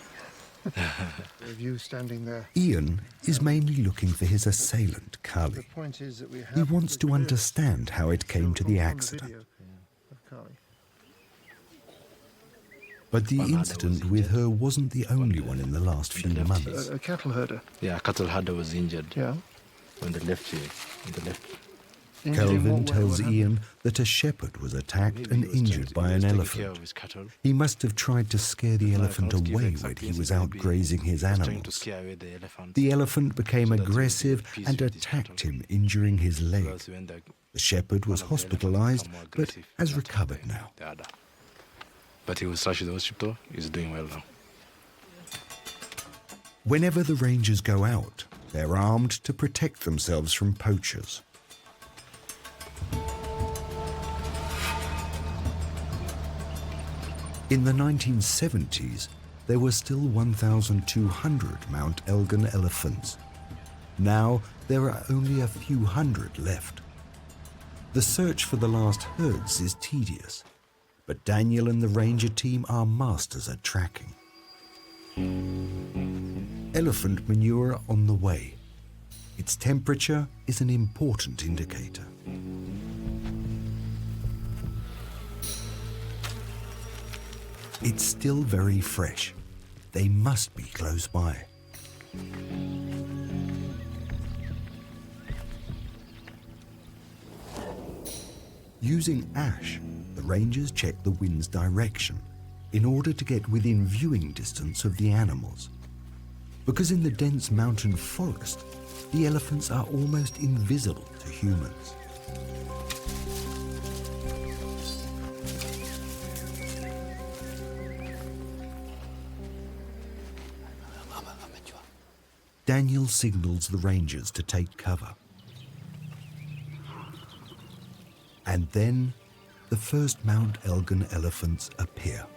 With you standing there. Ian is mainly looking for his assailant, Kali. The point is that we have He wants to understand how it came to the accident. But the incident with her wasn't the only one in the last few months. A cattle herder? Yeah, a cattle herder was injured. Yeah. On the left here, on the left. Kelvin tells Ian that a shepherd was attacked and injured by an elephant. He must have tried to scare the elephant away when he was out grazing his animals. The elephant became aggressive and attacked him, injuring his leg. The shepherd was hospitalized, but has recovered now. But he was rushed to the hospital. He's doing well now. Whenever the rangers go out, they're armed to protect themselves from poachers. In the 1970s, there were still 1,200 Mount Elgon elephants. Now, there are only a few hundred left. The search for the last herds is tedious, but Daniel and the ranger team are masters at tracking. Elephant manure on the way. Its temperature is an important indicator. It's still very fresh. They must be close by. Using ash, the rangers check the wind's direction in order to get within viewing distance of the animals. Because in the dense mountain forest, the elephants are almost invisible to humans. Daniel signals the rangers to take cover. And then the first Mount Elgon elephants appear,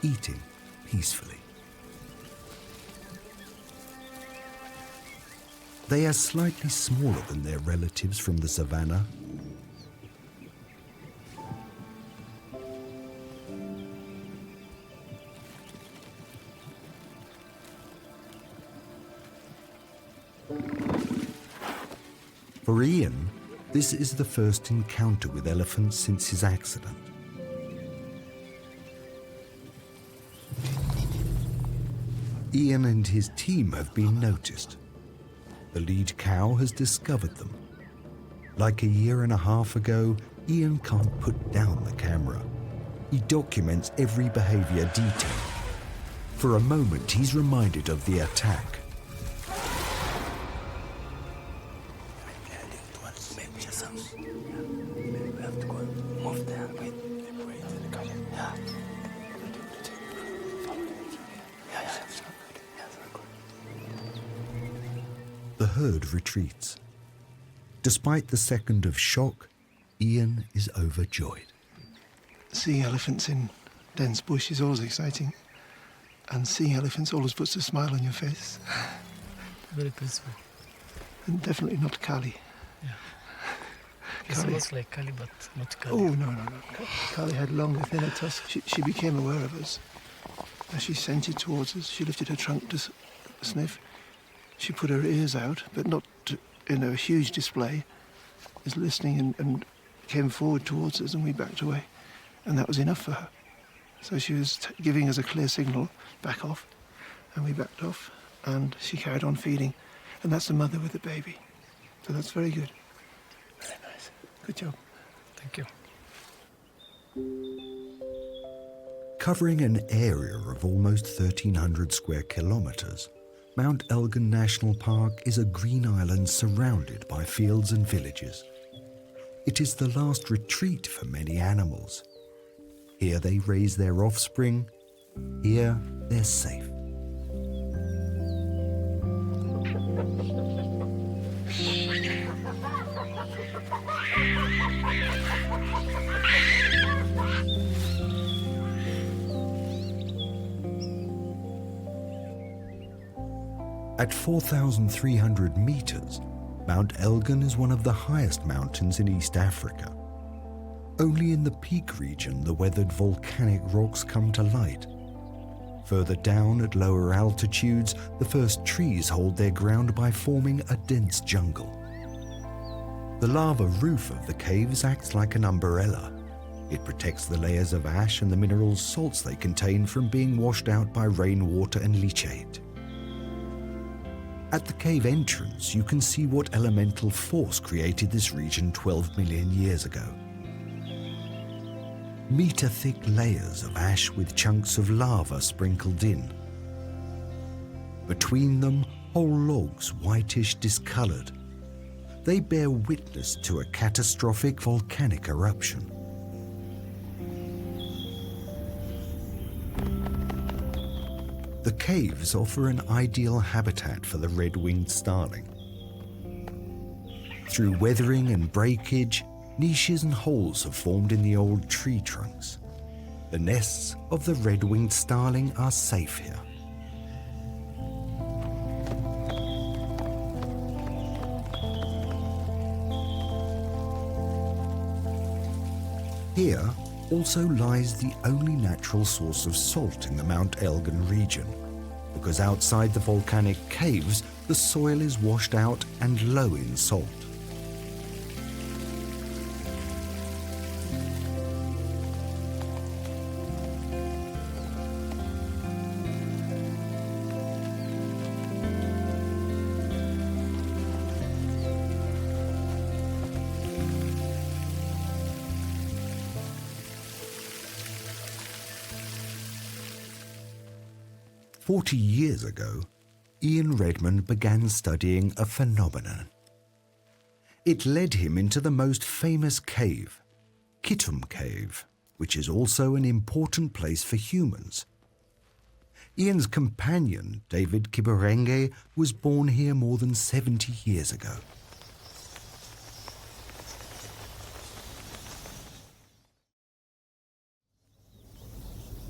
eating peacefully. They are slightly smaller than their relatives from the savannah. For Ian, this is the first encounter with elephants since his accident. Ian and his team have been noticed. The lead cow has discovered them. Like a year and a half ago, Ian can't put down the camera. He documents every behavior detail. For a moment, he's reminded of the attack. The herd retreats. Despite the second of shock, Ian is overjoyed. Seeing elephants in dense bush is always exciting. And seeing elephants always puts a smile on your face. Very peaceful. And definitely not Kali. Yeah. It's almost like Kali, but not Kali. Oh, no. Kali had longer, thinner tusks. She became aware of us. As she scented towards us, she lifted her trunk to sniff. She put her ears out, but not in a huge display, was listening and came forward towards us, and we backed away. And that was enough for her. So she was giving us a clear signal, back off, and we backed off, and she carried on feeding. And that's the mother with the baby. So that's very good. Very nice. Good job. Thank you. Covering an area of almost 1,300 square kilometers, Mount Elgon National Park is a green island surrounded by fields and villages. It is the last retreat for many animals. Here they raise their offspring. Here they're safe. At 4,300 meters, Mount Elgon is one of the highest mountains in East Africa. Only in the peak region the weathered volcanic rocks come to light. Further down at lower altitudes, the first trees hold their ground by forming a dense jungle. The lava roof of the caves acts like an umbrella. It protects the layers of ash and the mineral salts they contain from being washed out by rainwater and leachate. At the cave entrance, you can see what elemental force created this region 12 million years ago. Meter-thick layers of ash with chunks of lava sprinkled in. Between them, whole logs whitish discolored. They bear witness to a catastrophic volcanic eruption. The caves offer an ideal habitat for the red-winged starling. Through weathering and breakage, niches and holes have formed in the old tree trunks. The nests of the red-winged starling are safe here. Here also lies the only natural source of salt in the Mount Elgon region, because outside the volcanic caves, the soil is washed out and low in salt. "40 years ago, Ian Redmond began studying a phenomenon. It led him into the most famous cave, Kitum Cave, which is also an important place for humans. Ian's companion, David Kiborenge, was born here more than 70 years ago.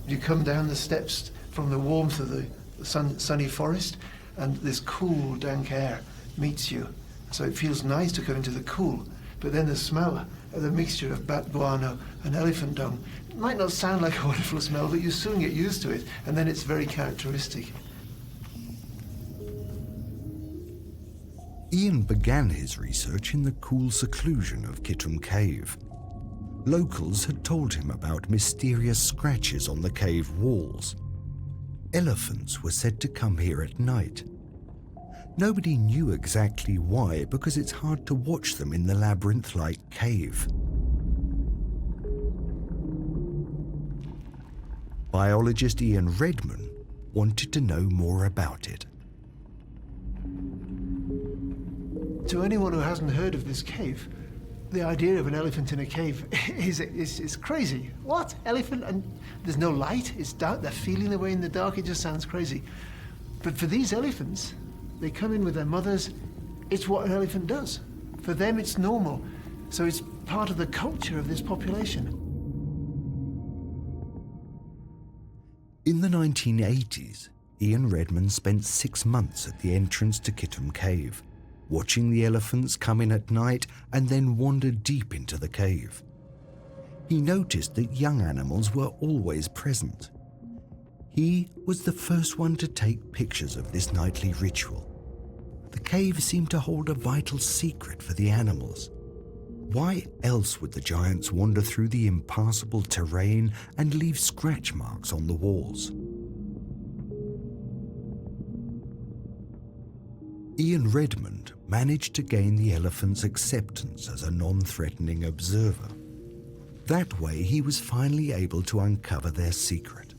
You come down the steps from the warmth of the sunny forest, and this cool, dank air meets you. So it feels nice to come into the cool, but then the smell of the mixture of bat guano and elephant dung, it might not sound like a wonderful smell, but you soon get used to it, and then it's very characteristic. Ian began his research in the cool seclusion of Kitum Cave. Locals had told him about mysterious scratches on the cave walls. Elephants were said to come here at night. Nobody knew exactly why, because it's hard to watch them in the labyrinth-like cave. Biologist Ian Redmond wanted to know more about it. To anyone who hasn't heard of this cave, the idea of an elephant in a cave is crazy. What? Elephant? And there's no light, it's dark, they're feeling their way in the dark, it just sounds crazy. But for these elephants, they come in with their mothers, it's what an elephant does. For them, it's normal. So it's part of the culture of this population. In the 1980s, Ian Redmond spent 6 months at the entrance to Kitum Cave, watching the elephants come in at night and then wander deep into the cave. He noticed that young animals were always present. He was the first one to take pictures of this nightly ritual. The cave seemed to hold a vital secret for the animals. Why else would the giants wander through the impassable terrain and leave scratch marks on the walls? Ian Redmond managed to gain the elephant's acceptance as a non-threatening observer. That way, he was finally able to uncover their secret.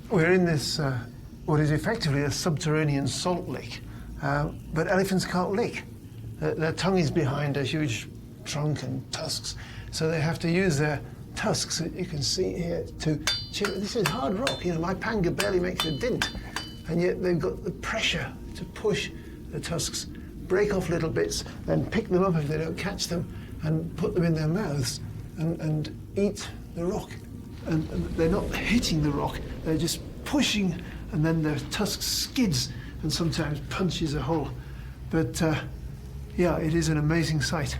We're in this, what is effectively a subterranean salt lake, but elephants can't lick. Their tongue is behind a huge trunk and tusks, so they have to use their tusks that you can see here to chew. This is hard rock, you know, my panga barely makes a dint, and yet they've got the pressure to push the tusks, break off little bits, then pick them up if they don't catch them, and put them in their mouths and eat the rock. And they're not hitting the rock, they're just pushing, and then their tusk skids and sometimes punches a hole. But yeah, it is an amazing sight.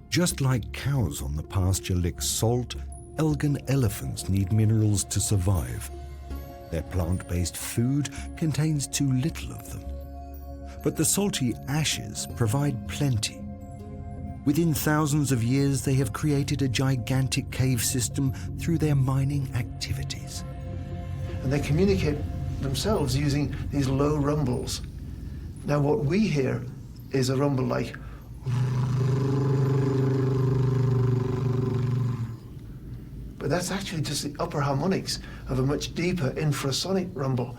Just like cows on the pasture lick salt, Elgon elephants need minerals to survive. Their plant-based food contains too little of them. But the salty ashes provide plenty. Within thousands of years, they have created a gigantic cave system through their mining activities. And they communicate themselves using these low rumbles. Now what we hear is a rumble like, but that's actually just the upper harmonics of a much deeper infrasonic rumble.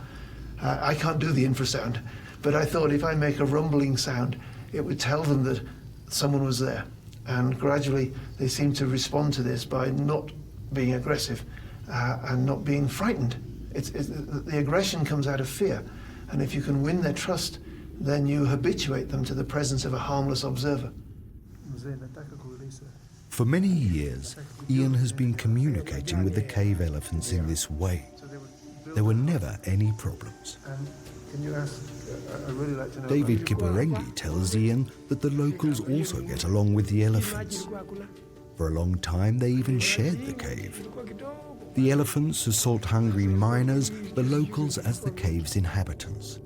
I can't do the infrasound, but I thought if I make a rumbling sound, it would tell them that someone was there. And gradually they seem to respond to this by not being aggressive and not being frightened. The aggression comes out of fear. And if you can win their trust, then you habituate them to the presence of a harmless observer. For many years, Ian has been communicating with the cave elephants in this way. There were never any problems. Can you ask, I'd really like to know David Kiburengi tells Ian that the locals also get along with the elephants. For a long time, they even shared the cave. The elephants as salt-hungry miners, the locals as the cave's inhabitants.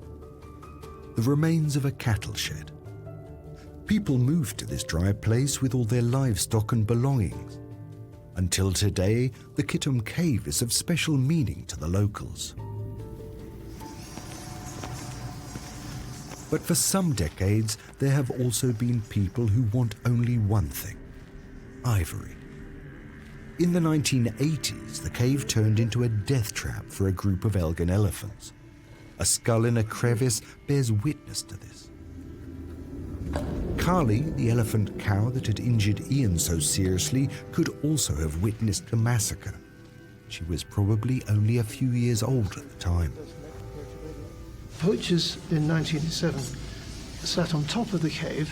The remains of a cattle shed. People moved to this dry place with all their livestock and belongings. Until today, the Kitum Cave is of special meaning to the locals. But for some decades, there have also been people who want only one thing: ivory. In the 1980s, the cave turned into a death trap for a group of Elgon elephants. A skull in a crevice bears witness to this. Kali, the elephant cow that had injured Ian so seriously, could also have witnessed the massacre. She was probably only a few years old at the time. Poachers in 1987 sat on top of the cave,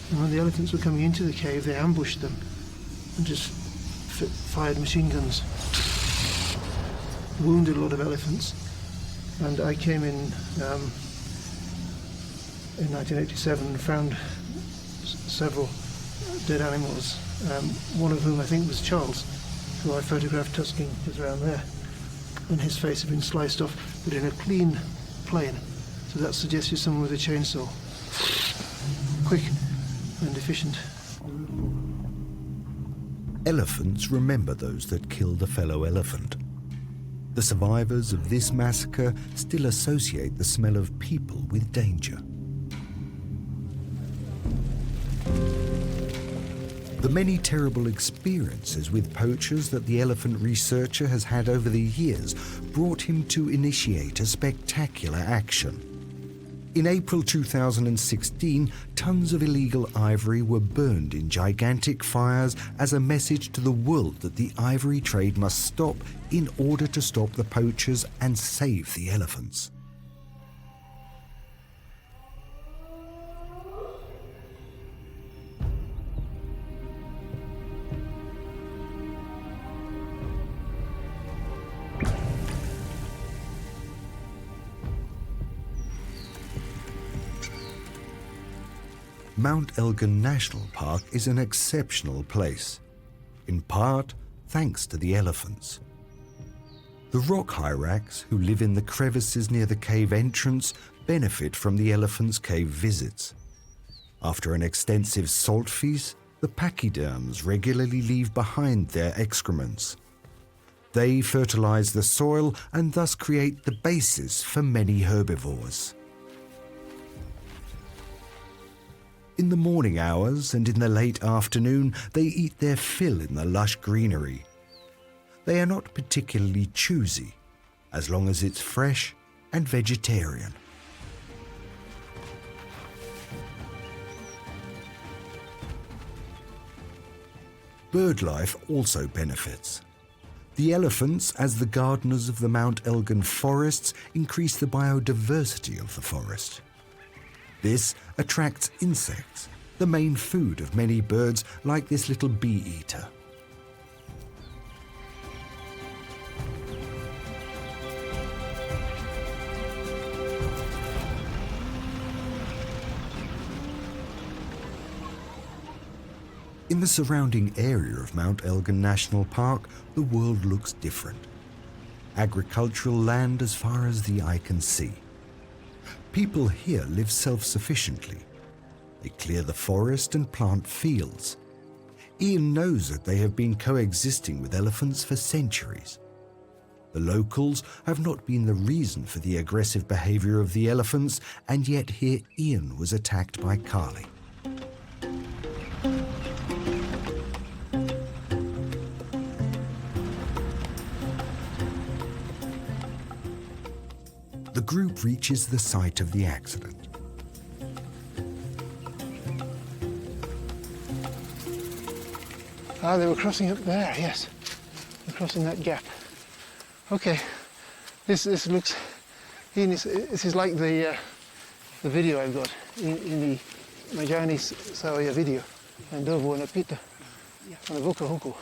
and when the elephants were coming into the cave, they ambushed them and just fired machine guns. Wounded a lot of elephants, and I came in 1987 and found several dead animals, one of whom I think was Charles, who I photographed tusking just around there, and his face had been sliced off, but in a clean plane. So that suggests you're someone with a chainsaw. Quick and efficient. Elephants remember those that killed a fellow elephant. The survivors of this massacre still associate the smell of people with danger. The many terrible experiences with poachers that the elephant researcher has had over the years brought him to initiate a spectacular action. In April 2016, tons of illegal ivory were burned in gigantic fires as a message to the world that the ivory trade must stop in order to stop the poachers and save the elephants. Mount Elgon National Park is an exceptional place, in part thanks to the elephants. The rock hyrax, who live in the crevices near the cave entrance, benefit from the elephants' cave visits. After an extensive salt feast, the pachyderms regularly leave behind their excrements. They fertilize the soil and thus create the basis for many herbivores. In the morning hours and in the late afternoon, they eat their fill in the lush greenery. They are not particularly choosy, as long as it's fresh and vegetarian. Bird life also benefits. The elephants, as the gardeners of the Mount Elgon forests, increase the biodiversity of the forest. This attracts insects, the main food of many birds like this little bee-eater. In the surrounding area of Mount Elgon National Park, the world looks different. Agricultural land as far as the eye can see. People here live self-sufficiently. They clear the forest and plant fields. Ian knows that they have been coexisting with elephants for centuries. The locals have not been the reason for the aggressive behaviour of the elephants, and yet here Ian was attacked by Carly. The group reaches the site of the accident. Ah, they were crossing up there, yes. They're crossing that gap. Okay, this looks, this is like the video I've got in the Majani Sawaya video. And Dovo and Apita, and the Vuka Huku.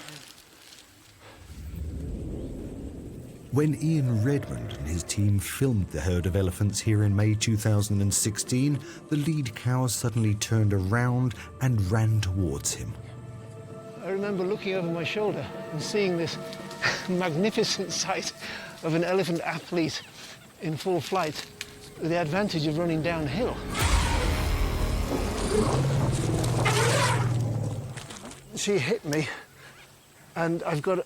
When Ian Redmond and his team filmed the herd of elephants here in May 2016, the lead cow suddenly turned around and ran towards him. I remember looking over my shoulder and seeing this magnificent sight of an elephant athlete in full flight with the advantage of running downhill. She hit me, and I've got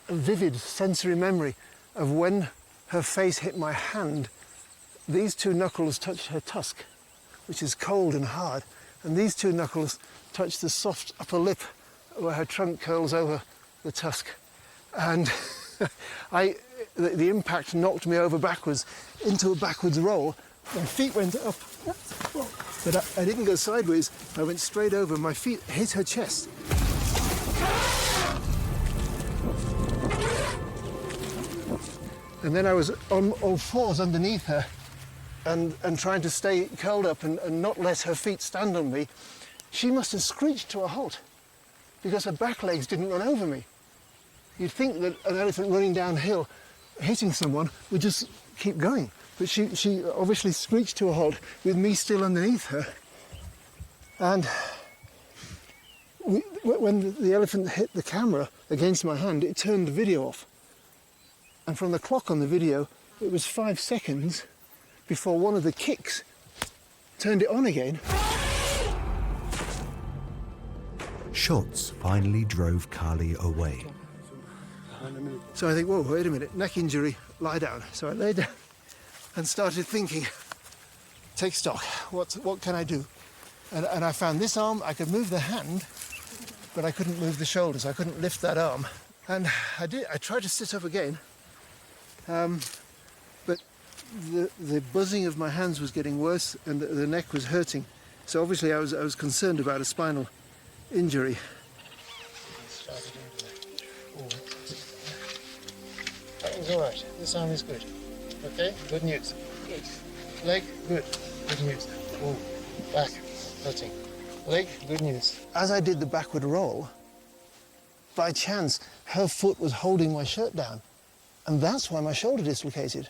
a vivid sensory memory of when her face hit my hand. These two knuckles touched her tusk, which is cold and hard, and these two knuckles touched the soft upper lip where her trunk curls over the tusk. And the impact knocked me over backwards into a backwards roll. My feet went up, but I didn't go sideways. I went straight over. My feet hit her chest. And then I was on all fours underneath her and trying to stay curled up and not let her feet stand on me. She must have screeched to a halt because her back legs didn't run over me. You'd think that an elephant running downhill, hitting someone, would just keep going. But she obviously screeched to a halt with me still underneath her. And when the elephant hit the camera against my hand, it turned the video off. And from the clock on the video, it was 5 seconds before one of the kicks turned it on again. Shots finally drove Carly away. So I think, whoa, wait a minute, neck injury, lie down. So I lay down and started thinking, take stock, what can I do? And I found this arm, I could move the hand, but I couldn't move the shoulders, I couldn't lift that arm. And I tried to sit up again, but the buzzing of my hands was getting worse and the neck was hurting. So obviously I was concerned about a spinal injury. That was all right. This arm is good. Okay, good news. Yes. Leg, good. Good news. Oh, back, hurting. Leg, good news. As I did the backward roll, by chance, her foot was holding my shirt down. And that's why my shoulder dislocated.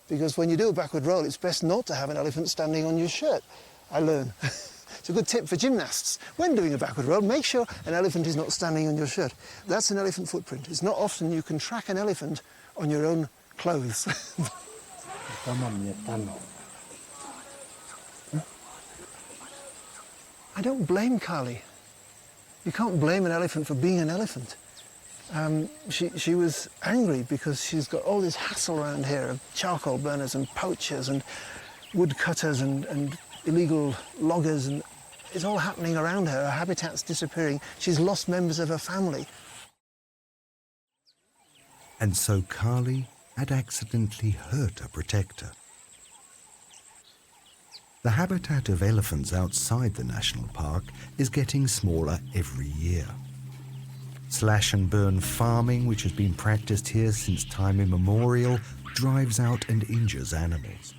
Because when you do a backward roll, it's best not to have an elephant standing on your shirt. I learn. It's a good tip for gymnasts. When doing a backward roll, make sure an elephant is not standing on your shirt. That's an elephant footprint. It's not often you can track an elephant on your own clothes. I don't blame Carly. You can't blame an elephant for being an elephant. She was angry because she's got all this hassle around here of charcoal burners and poachers and woodcutters and illegal loggers, and it's all happening around her. Her habitat's disappearing. She's lost members of her family. And so Carly had accidentally hurt a protector. The habitat of elephants outside the national park is getting smaller every year. Slash and burn farming, which has been practiced here since time immemorial, drives out and injures animals.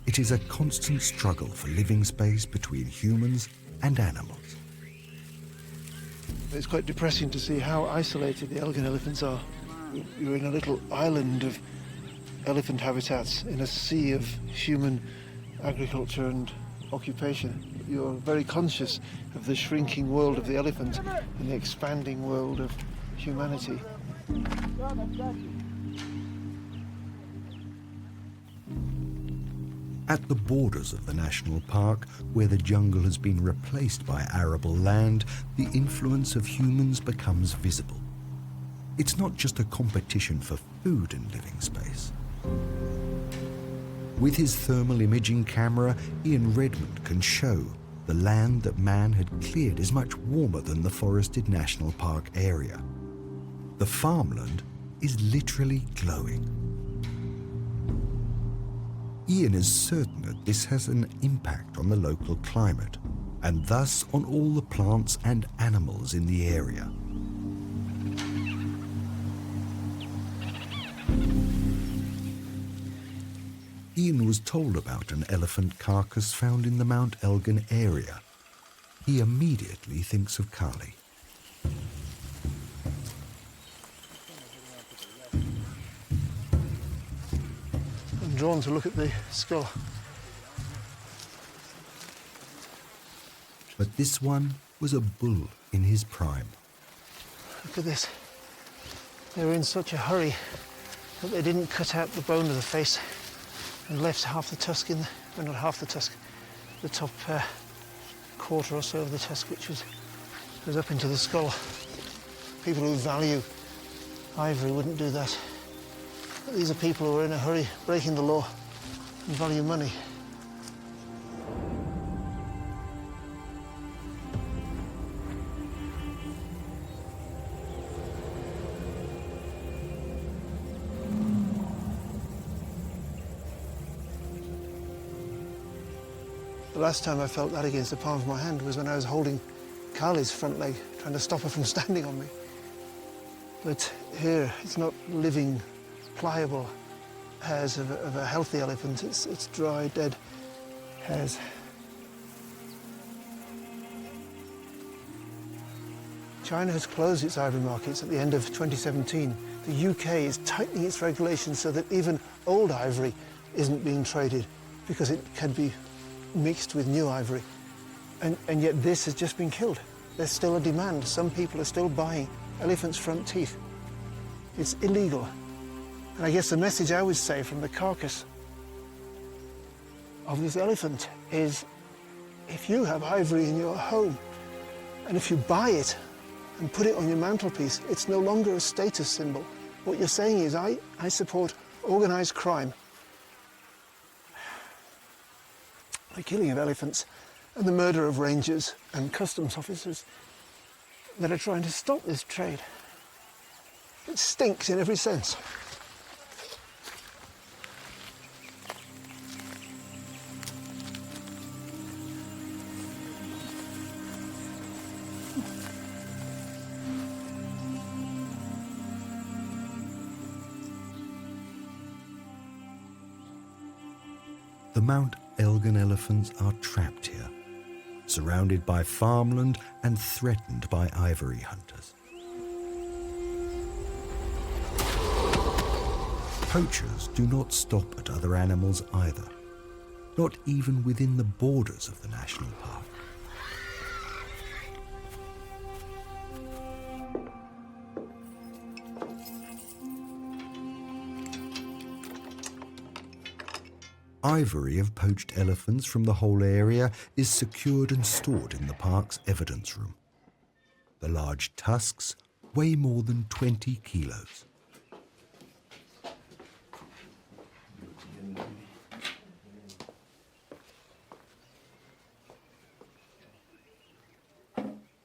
It is a constant struggle for living space between humans and animals. It's quite depressing to see how isolated the Elgon elephants are. You're in a little island of elephant habitats in a sea of human agriculture and occupation. You're very conscious of the shrinking world of the elephant and the expanding world of humanity. At the borders of the national park, where the jungle has been replaced by arable land, the influence of humans becomes visible. It's not just a competition for food and living space. With his thermal imaging camera, Ian Redmond can show the land that man had cleared is much warmer than the forested national park area. The farmland is literally glowing. Ian is certain that this has an impact on the local climate, and thus on all the plants and animals in the area. Ian was told about an elephant carcass found in the Mount Elgon area. He immediately thinks of Kali. I'm drawn to look at the skull. But this one was a bull in his prime. Look at this. They were in such a hurry that they didn't cut out the bone of the face and left half the tusk in, well, not half the tusk, the top quarter or so of the tusk, which was up into the skull. People who value ivory wouldn't do that. But these are people who are in a hurry, breaking the law, and value money. The last time I felt that against the palm of my hand was when I was holding Kali's front leg, trying to stop her from standing on me. But here, it's not living, pliable hairs of a healthy elephant. It's dry, dead hairs. China has closed its ivory markets at the end of 2017. The UK is tightening its regulations so that even old ivory isn't being traded because it can be mixed with new ivory. And yet this has just been killed. There's still a demand. Some people are still buying elephants' front teeth. It's illegal. And I guess the message I would say from the carcass of this elephant is, if you have ivory in your home, and if you buy it and put it on your mantelpiece, it's no longer a status symbol. What you're saying is, I support organized crime, the killing of elephants, and the murder of rangers and customs officers that are trying to stop this trade. It stinks in every sense. The Mount Elgon elephants are trapped here, surrounded by farmland and threatened by ivory hunters. Poachers do not stop at other animals either, not even within the borders of the national park. Ivory of poached elephants from the whole area is secured and stored in the park's evidence room. The large tusks weigh more than 20 kilos.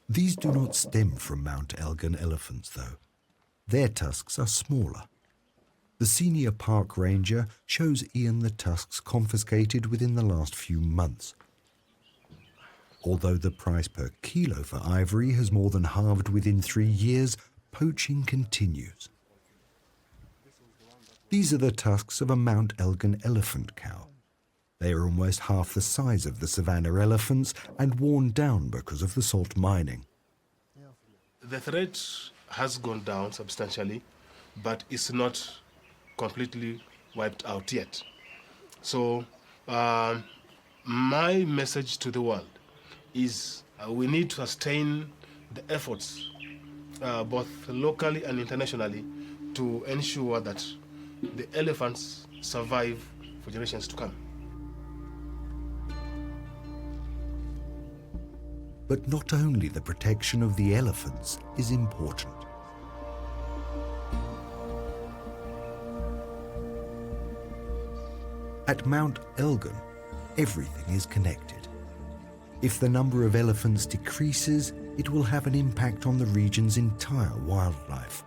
These do not stem from Mount Elgon elephants, though. Their tusks are smaller. The senior park ranger shows Ian the tusks confiscated within the last few months. Although the price per kilo for ivory has more than halved within 3 years, poaching continues. These are the tusks of a Mount Elgon elephant cow. They are almost half the size of the savanna elephants and worn down because of the salt mining. The threat has gone down substantially, but it's not completely wiped out yet. So my message to the world is we need to sustain the efforts both locally and internationally to ensure that the elephants survive for generations to come. But not only the protection of the elephants is important. At Mount Elgon, everything is connected. If the number of elephants decreases, it will have an impact on the region's entire wildlife.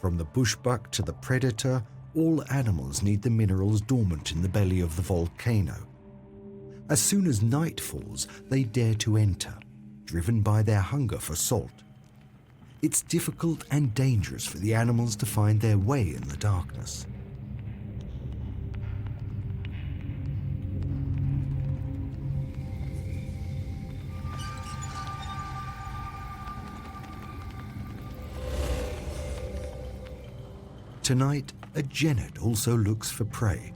From the bushbuck to the predator, all animals need the minerals dormant in the belly of the volcano. As soon as night falls, they dare to enter, driven by their hunger for salt. It's difficult and dangerous for the animals to find their way in the darkness. Tonight, a genet also looks for prey.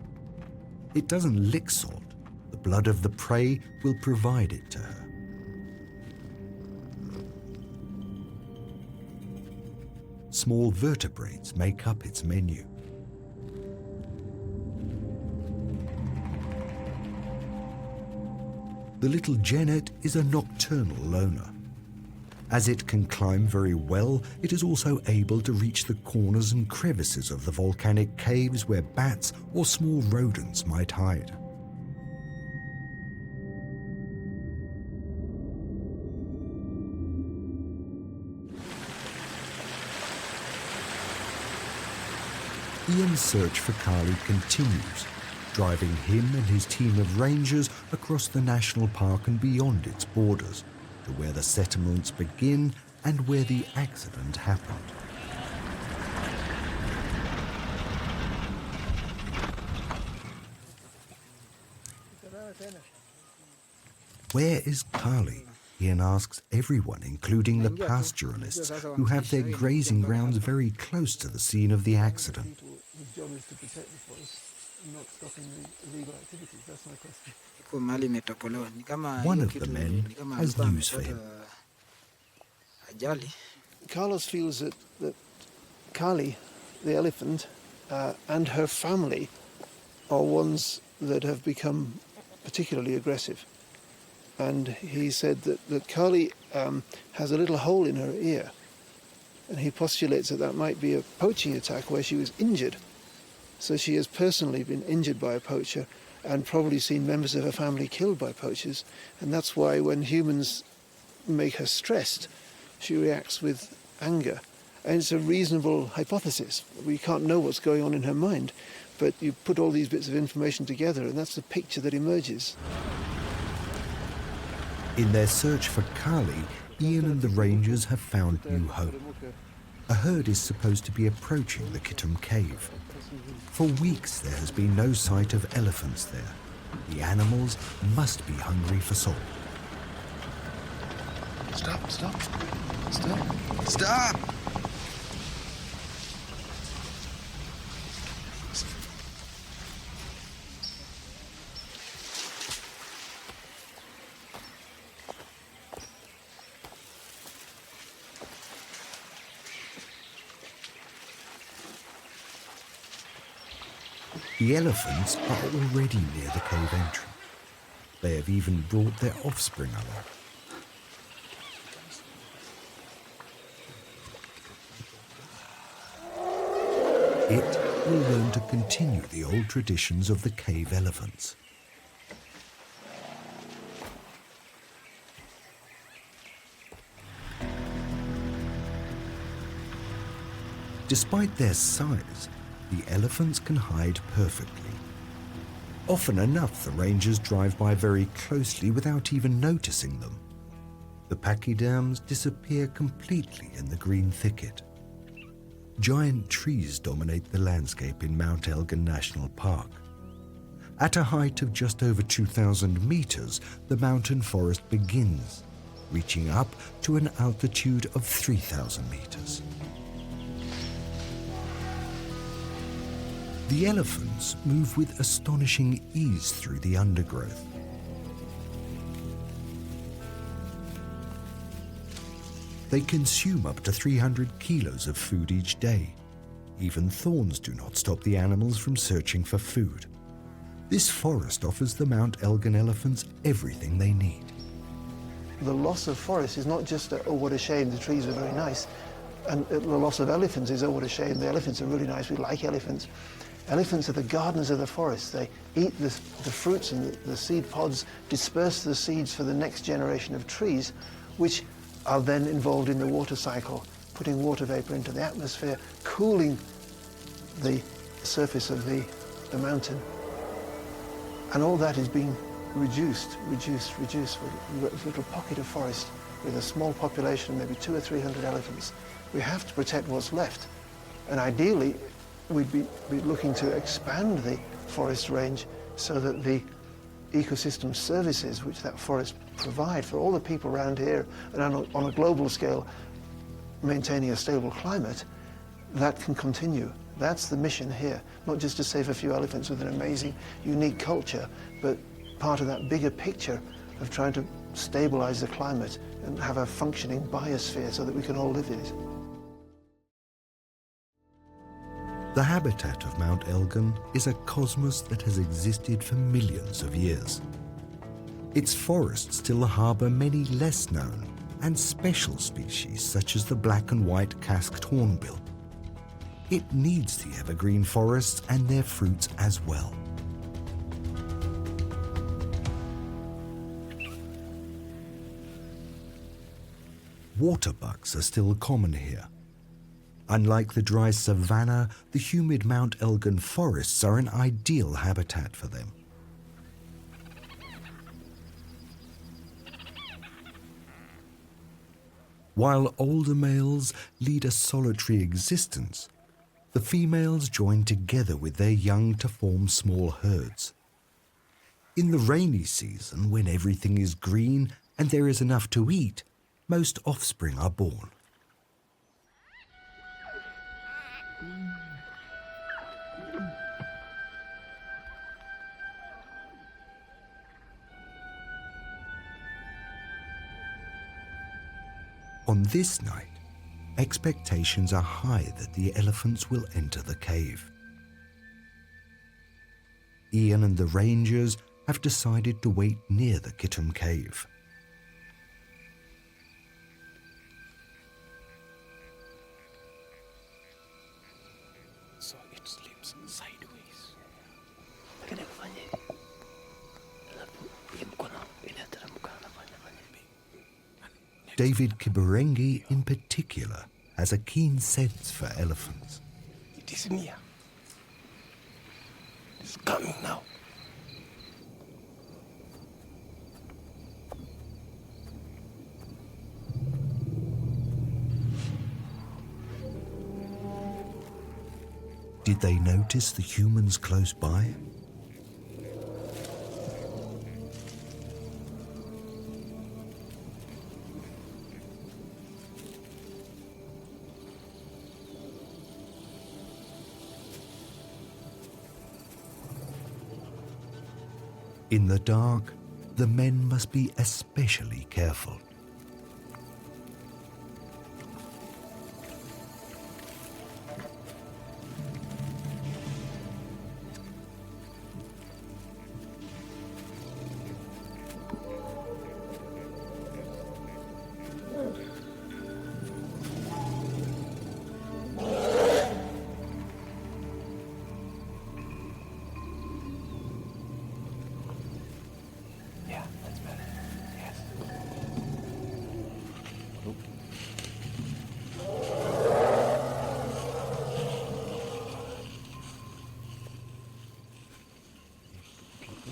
It doesn't lick salt. The blood of the prey will provide it to her. Small vertebrates make up its menu. The little genet is a nocturnal loner. As it can climb very well, it is also able to reach the corners and crevices of the volcanic caves where bats or small rodents might hide. Ian's search for Kali continues, driving him and his team of rangers across the national park and beyond its borders, to where the settlements begin and where the accident happened. Where is Kali? Ian asks everyone, including the pastoralists, who have their grazing grounds very close to the scene of the accident. One of the men has news for him. Carlos feels that Kali, the elephant, and her family are ones that have become particularly aggressive. And he said that Kali has a little hole in her ear, and he postulates that might be a poaching attack where she was injured. So she has personally been injured by a poacher and probably seen members of her family killed by poachers, and that's why when humans make her stressed, she reacts with anger. And it's a reasonable hypothesis. We can't know what's going on in her mind, but you put all these bits of information together, and that's the picture that emerges. In their search for Kali, Ian and the rangers have found new hope. A herd is supposed to be approaching the Kittim Cave. For weeks there has been no sight of elephants there. The animals must be hungry for salt. Stop, stop, stop, stop! The elephants are already near the cave entry. They have even brought their offspring along. It will learn to continue the old traditions of the cave elephants. Despite their size, the elephants can hide perfectly. Often enough, the rangers drive by very closely without even noticing them. The pachyderms disappear completely in the green thicket. Giant trees dominate the landscape in Mount Elgon National Park. At a height of just over 2,000 meters, the mountain forest begins, reaching up to an altitude of 3,000 meters. The elephants move with astonishing ease through the undergrowth. They consume up to 300 kilos of food each day. Even thorns do not stop the animals from searching for food. This forest offers the Mount Elgon elephants everything they need. the loss of forest is not just oh, what a shame, the trees are very nice. And the loss of elephants is, oh, what a shame, the elephants are really nice, we like elephants. Elephants are the gardeners of the forest. They eat the fruits and the seed pods, disperse the seeds for the next generation of trees, which are then involved in the water cycle, putting water vapor into the atmosphere, cooling the surface of the mountain. And all that is being reduced with a little pocket of forest with a small population, maybe 200 or 300 elephants. We have to protect what's left. And ideally, we'd be looking to expand the forest range so that the ecosystem services which that forest provide for all the people around here and on a global scale maintaining a stable climate, that can continue. That's the mission here, not just to save a few elephants with an amazing, unique culture, but part of that bigger picture of trying to stabilize the climate and have a functioning biosphere so that we can all live in it. The habitat of Mount Elgon is a cosmos that has existed for millions of years. Its forests still harbour many less known and special species such as the black and white casqued hornbill. It needs the evergreen forests and their fruits as well. Waterbucks are still common here. Unlike the dry savanna, the humid Mount Elgon forests are an ideal habitat for them. While older males lead a solitary existence, the females join together with their young to form small herds. In the rainy season, when everything is green and there is enough to eat, most offspring are born. On this night, expectations are high that the elephants will enter the cave. Ian and the rangers have decided to wait near the Kittum cave. So it sleeps sideways. David Kiburengi, in particular, has a keen sense for elephants. It is near. It's coming now. Did they notice the humans close by? In the dark, the men must be especially careful.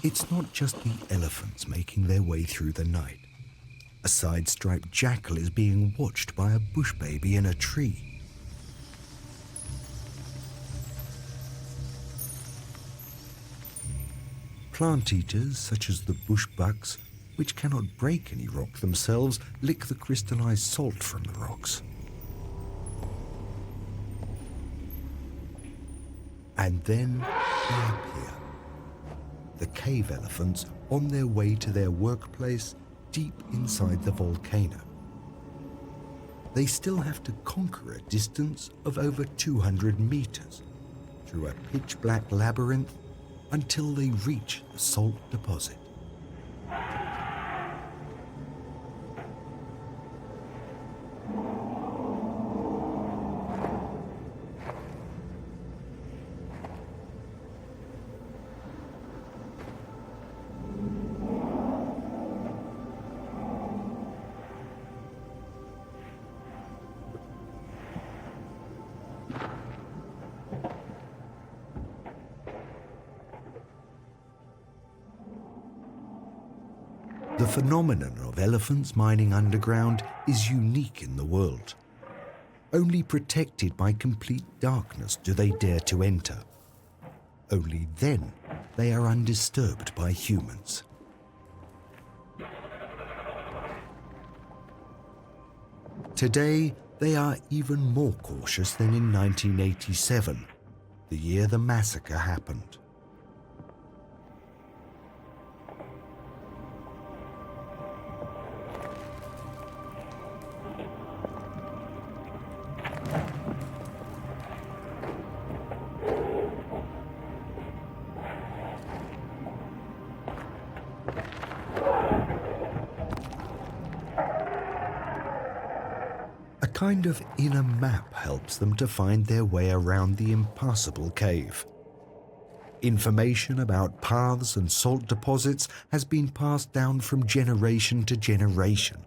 It's not just the elephants making their way through the night. A side-striped jackal is being watched by a bush baby in a tree. Plant eaters, such as the bush bucks, which cannot break any rock themselves, lick the crystallized salt from the rocks. And then they appear. The cave elephants on their way to their workplace deep inside the volcano. They still have to conquer a distance of over 200 meters through a pitch-black labyrinth until they reach the salt deposit. The phenomenon of elephants mining underground is unique in the world. Only protected by complete darkness do they dare to enter. Only then they are undisturbed by humans. Today, they are even more cautious than in 1987, the year the massacre happened. A kind of inner map helps them to find their way around the impassable cave. Information about paths and salt deposits has been passed down from generation to generation,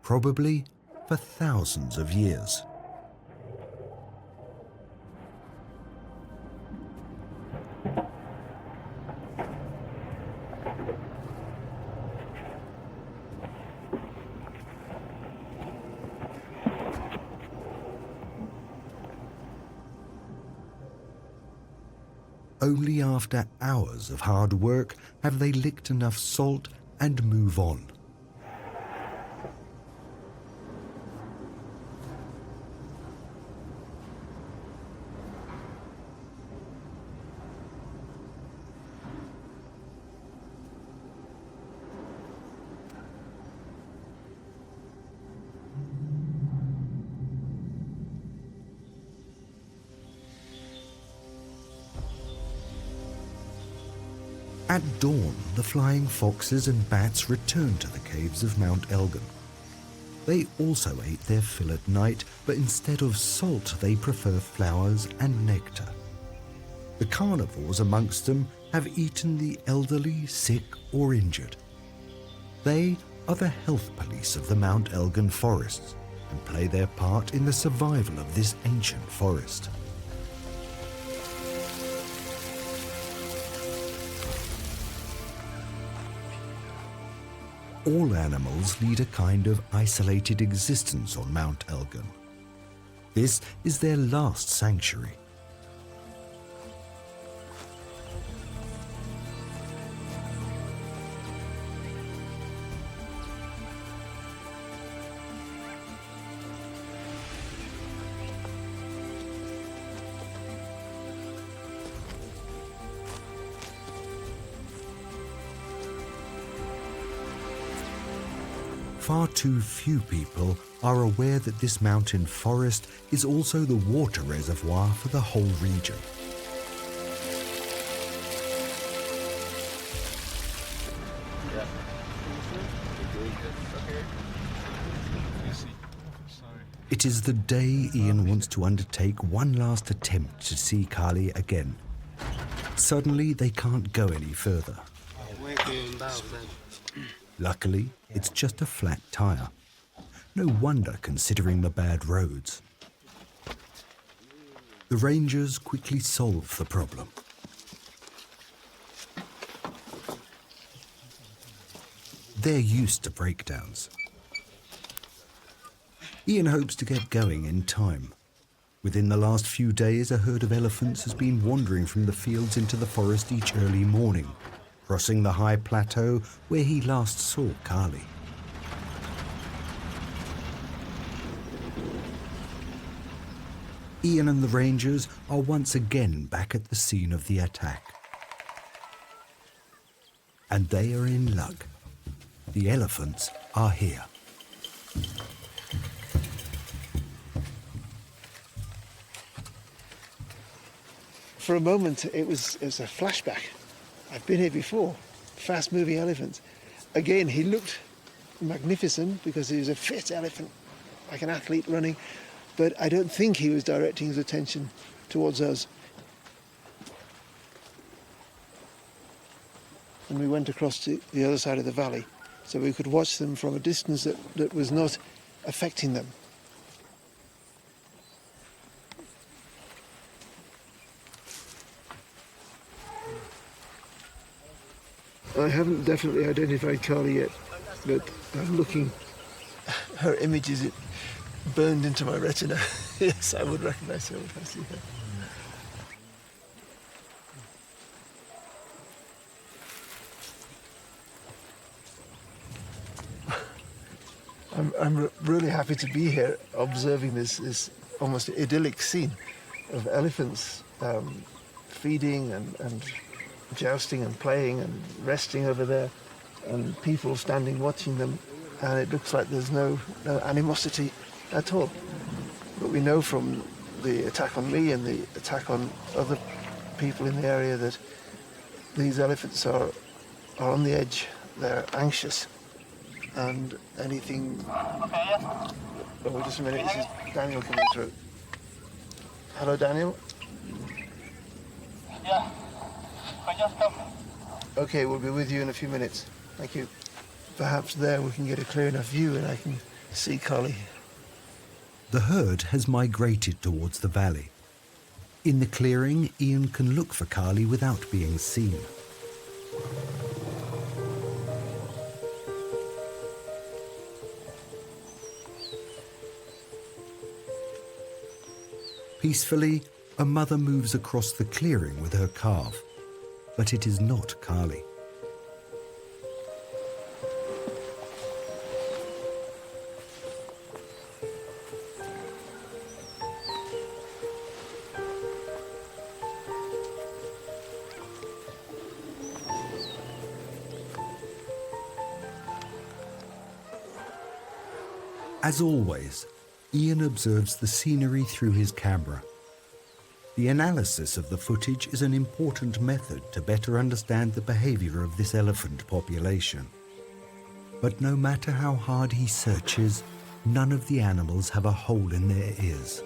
probably for thousands of years. Only after hours of hard work have they licked enough salt and move on. At dawn, the flying foxes and bats return to the caves of Mount Elgon. They also ate their fill at night, but instead of salt, they prefer flowers and nectar. The carnivores amongst them have eaten the elderly, sick, or injured. They are the health police of the Mount Elgon forests and play their part in the survival of this ancient forest. All animals lead a kind of isolated existence on Mount Elgon. This is their last sanctuary. Far too few people are aware that this mountain forest is also the water reservoir for the whole region. It is the day Ian wants to undertake one last attempt to see Kali again. Suddenly, they can't go any further. Luckily, it's just a flat tire. No wonder, considering the bad roads. The rangers quickly solve the problem. They're used to breakdowns. Ian hopes to get going in time. Within the last few days, a herd of elephants has been wandering from the fields into the forest each early morning, crossing the high plateau where he last saw Kali. Ian and the rangers are once again back at the scene of the attack. And they are in luck. The elephants are here. For a moment, it was a flashback. I've been here before. Fast-moving elephants. Again, he looked magnificent because he was a fit elephant, like an athlete running. But I don't think he was directing his attention towards us. And we went across to the other side of the valley so we could watch them from a distance that was not affecting them. I haven't definitely identified Kali yet. but I'm looking, her image is burned into my retina. Yes, I would recognize her if I see her. I'm really happy to be here observing this almost idyllic scene of elephants feeding and jousting and playing and resting over there, and people standing watching them, and it looks like there's no animosity at all. But we know from the attack on me and the attack on other people in the area that these elephants are on the edge, they're anxious, and anything... Oh, just a minute, this is Daniel coming through. Hello, Daniel? Yeah, I just come. Okay, we'll be with you in a few minutes. Thank you. Perhaps there we can get a clear enough view and I can see Carly. The herd has migrated towards the valley. In the clearing, Ian can look for Carly without being seen. Peacefully, a mother moves across the clearing with her calf, but it is not Carly. As always, Ian observes the scenery through his camera. The analysis of the footage is an important method to better understand the behavior of this elephant population. But no matter how hard he searches, none of the animals have a hole in their ears.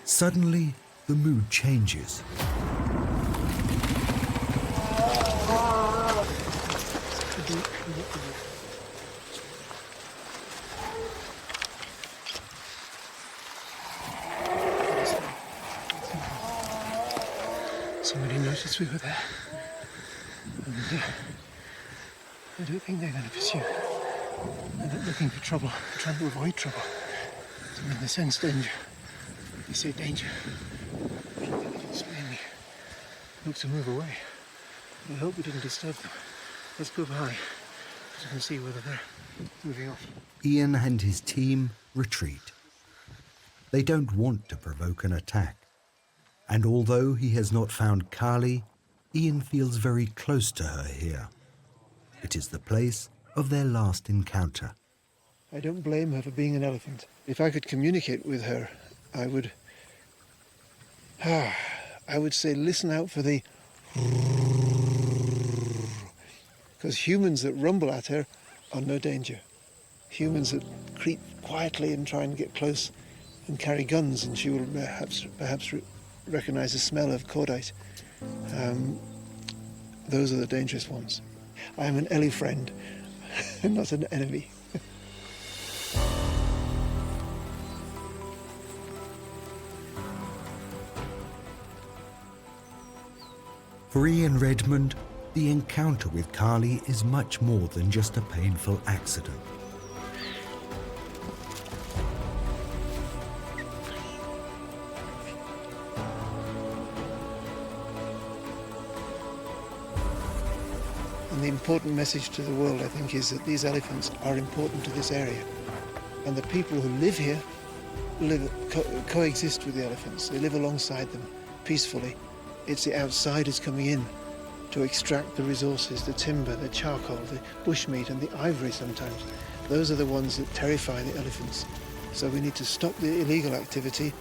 Suddenly, the mood changes. Somebody noticed we were there. And I don't think they're going to pursue. They're not looking for trouble, they're trying to avoid trouble. So when they sense danger, they say danger. I don't think they can spare me. Look to move away. I hope we didn't disturb them. Let's go by, so we can see whether they're moving off. Ian and his team retreat. They don't want to provoke an attack. And although he has not found Carly, Ian feels very close to her here. It is the place of their last encounter. I don't blame her for being an elephant. If I could communicate with her, I would say listen out for the... Because humans that rumble at her are no danger. Humans that creep quietly and try and get close and carry guns, and she will perhaps recognize the smell of cordite. Those are the dangerous ones. I am an Ellie friend, and not an enemy. For Ian Redmond, the encounter with Carly is much more than just a painful accident. And the important message to the world, I think, is that these elephants are important to this area. And the people who live here coexist with the elephants. They live alongside them peacefully. It's the outsiders coming in to extract the resources, the timber, the charcoal, the bushmeat and the ivory sometimes. Those are the ones that terrify the elephants. So we need to stop the illegal activity,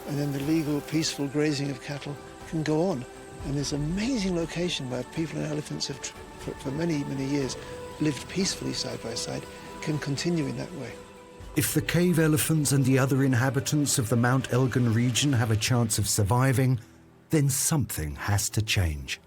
and then the legal, peaceful grazing of cattle can go on. And this amazing location where people and elephants have, for many, many years, lived peacefully side by side, can continue in that way. If the cave elephants and the other inhabitants of the Mount Elgon region have a chance of surviving, then something has to change.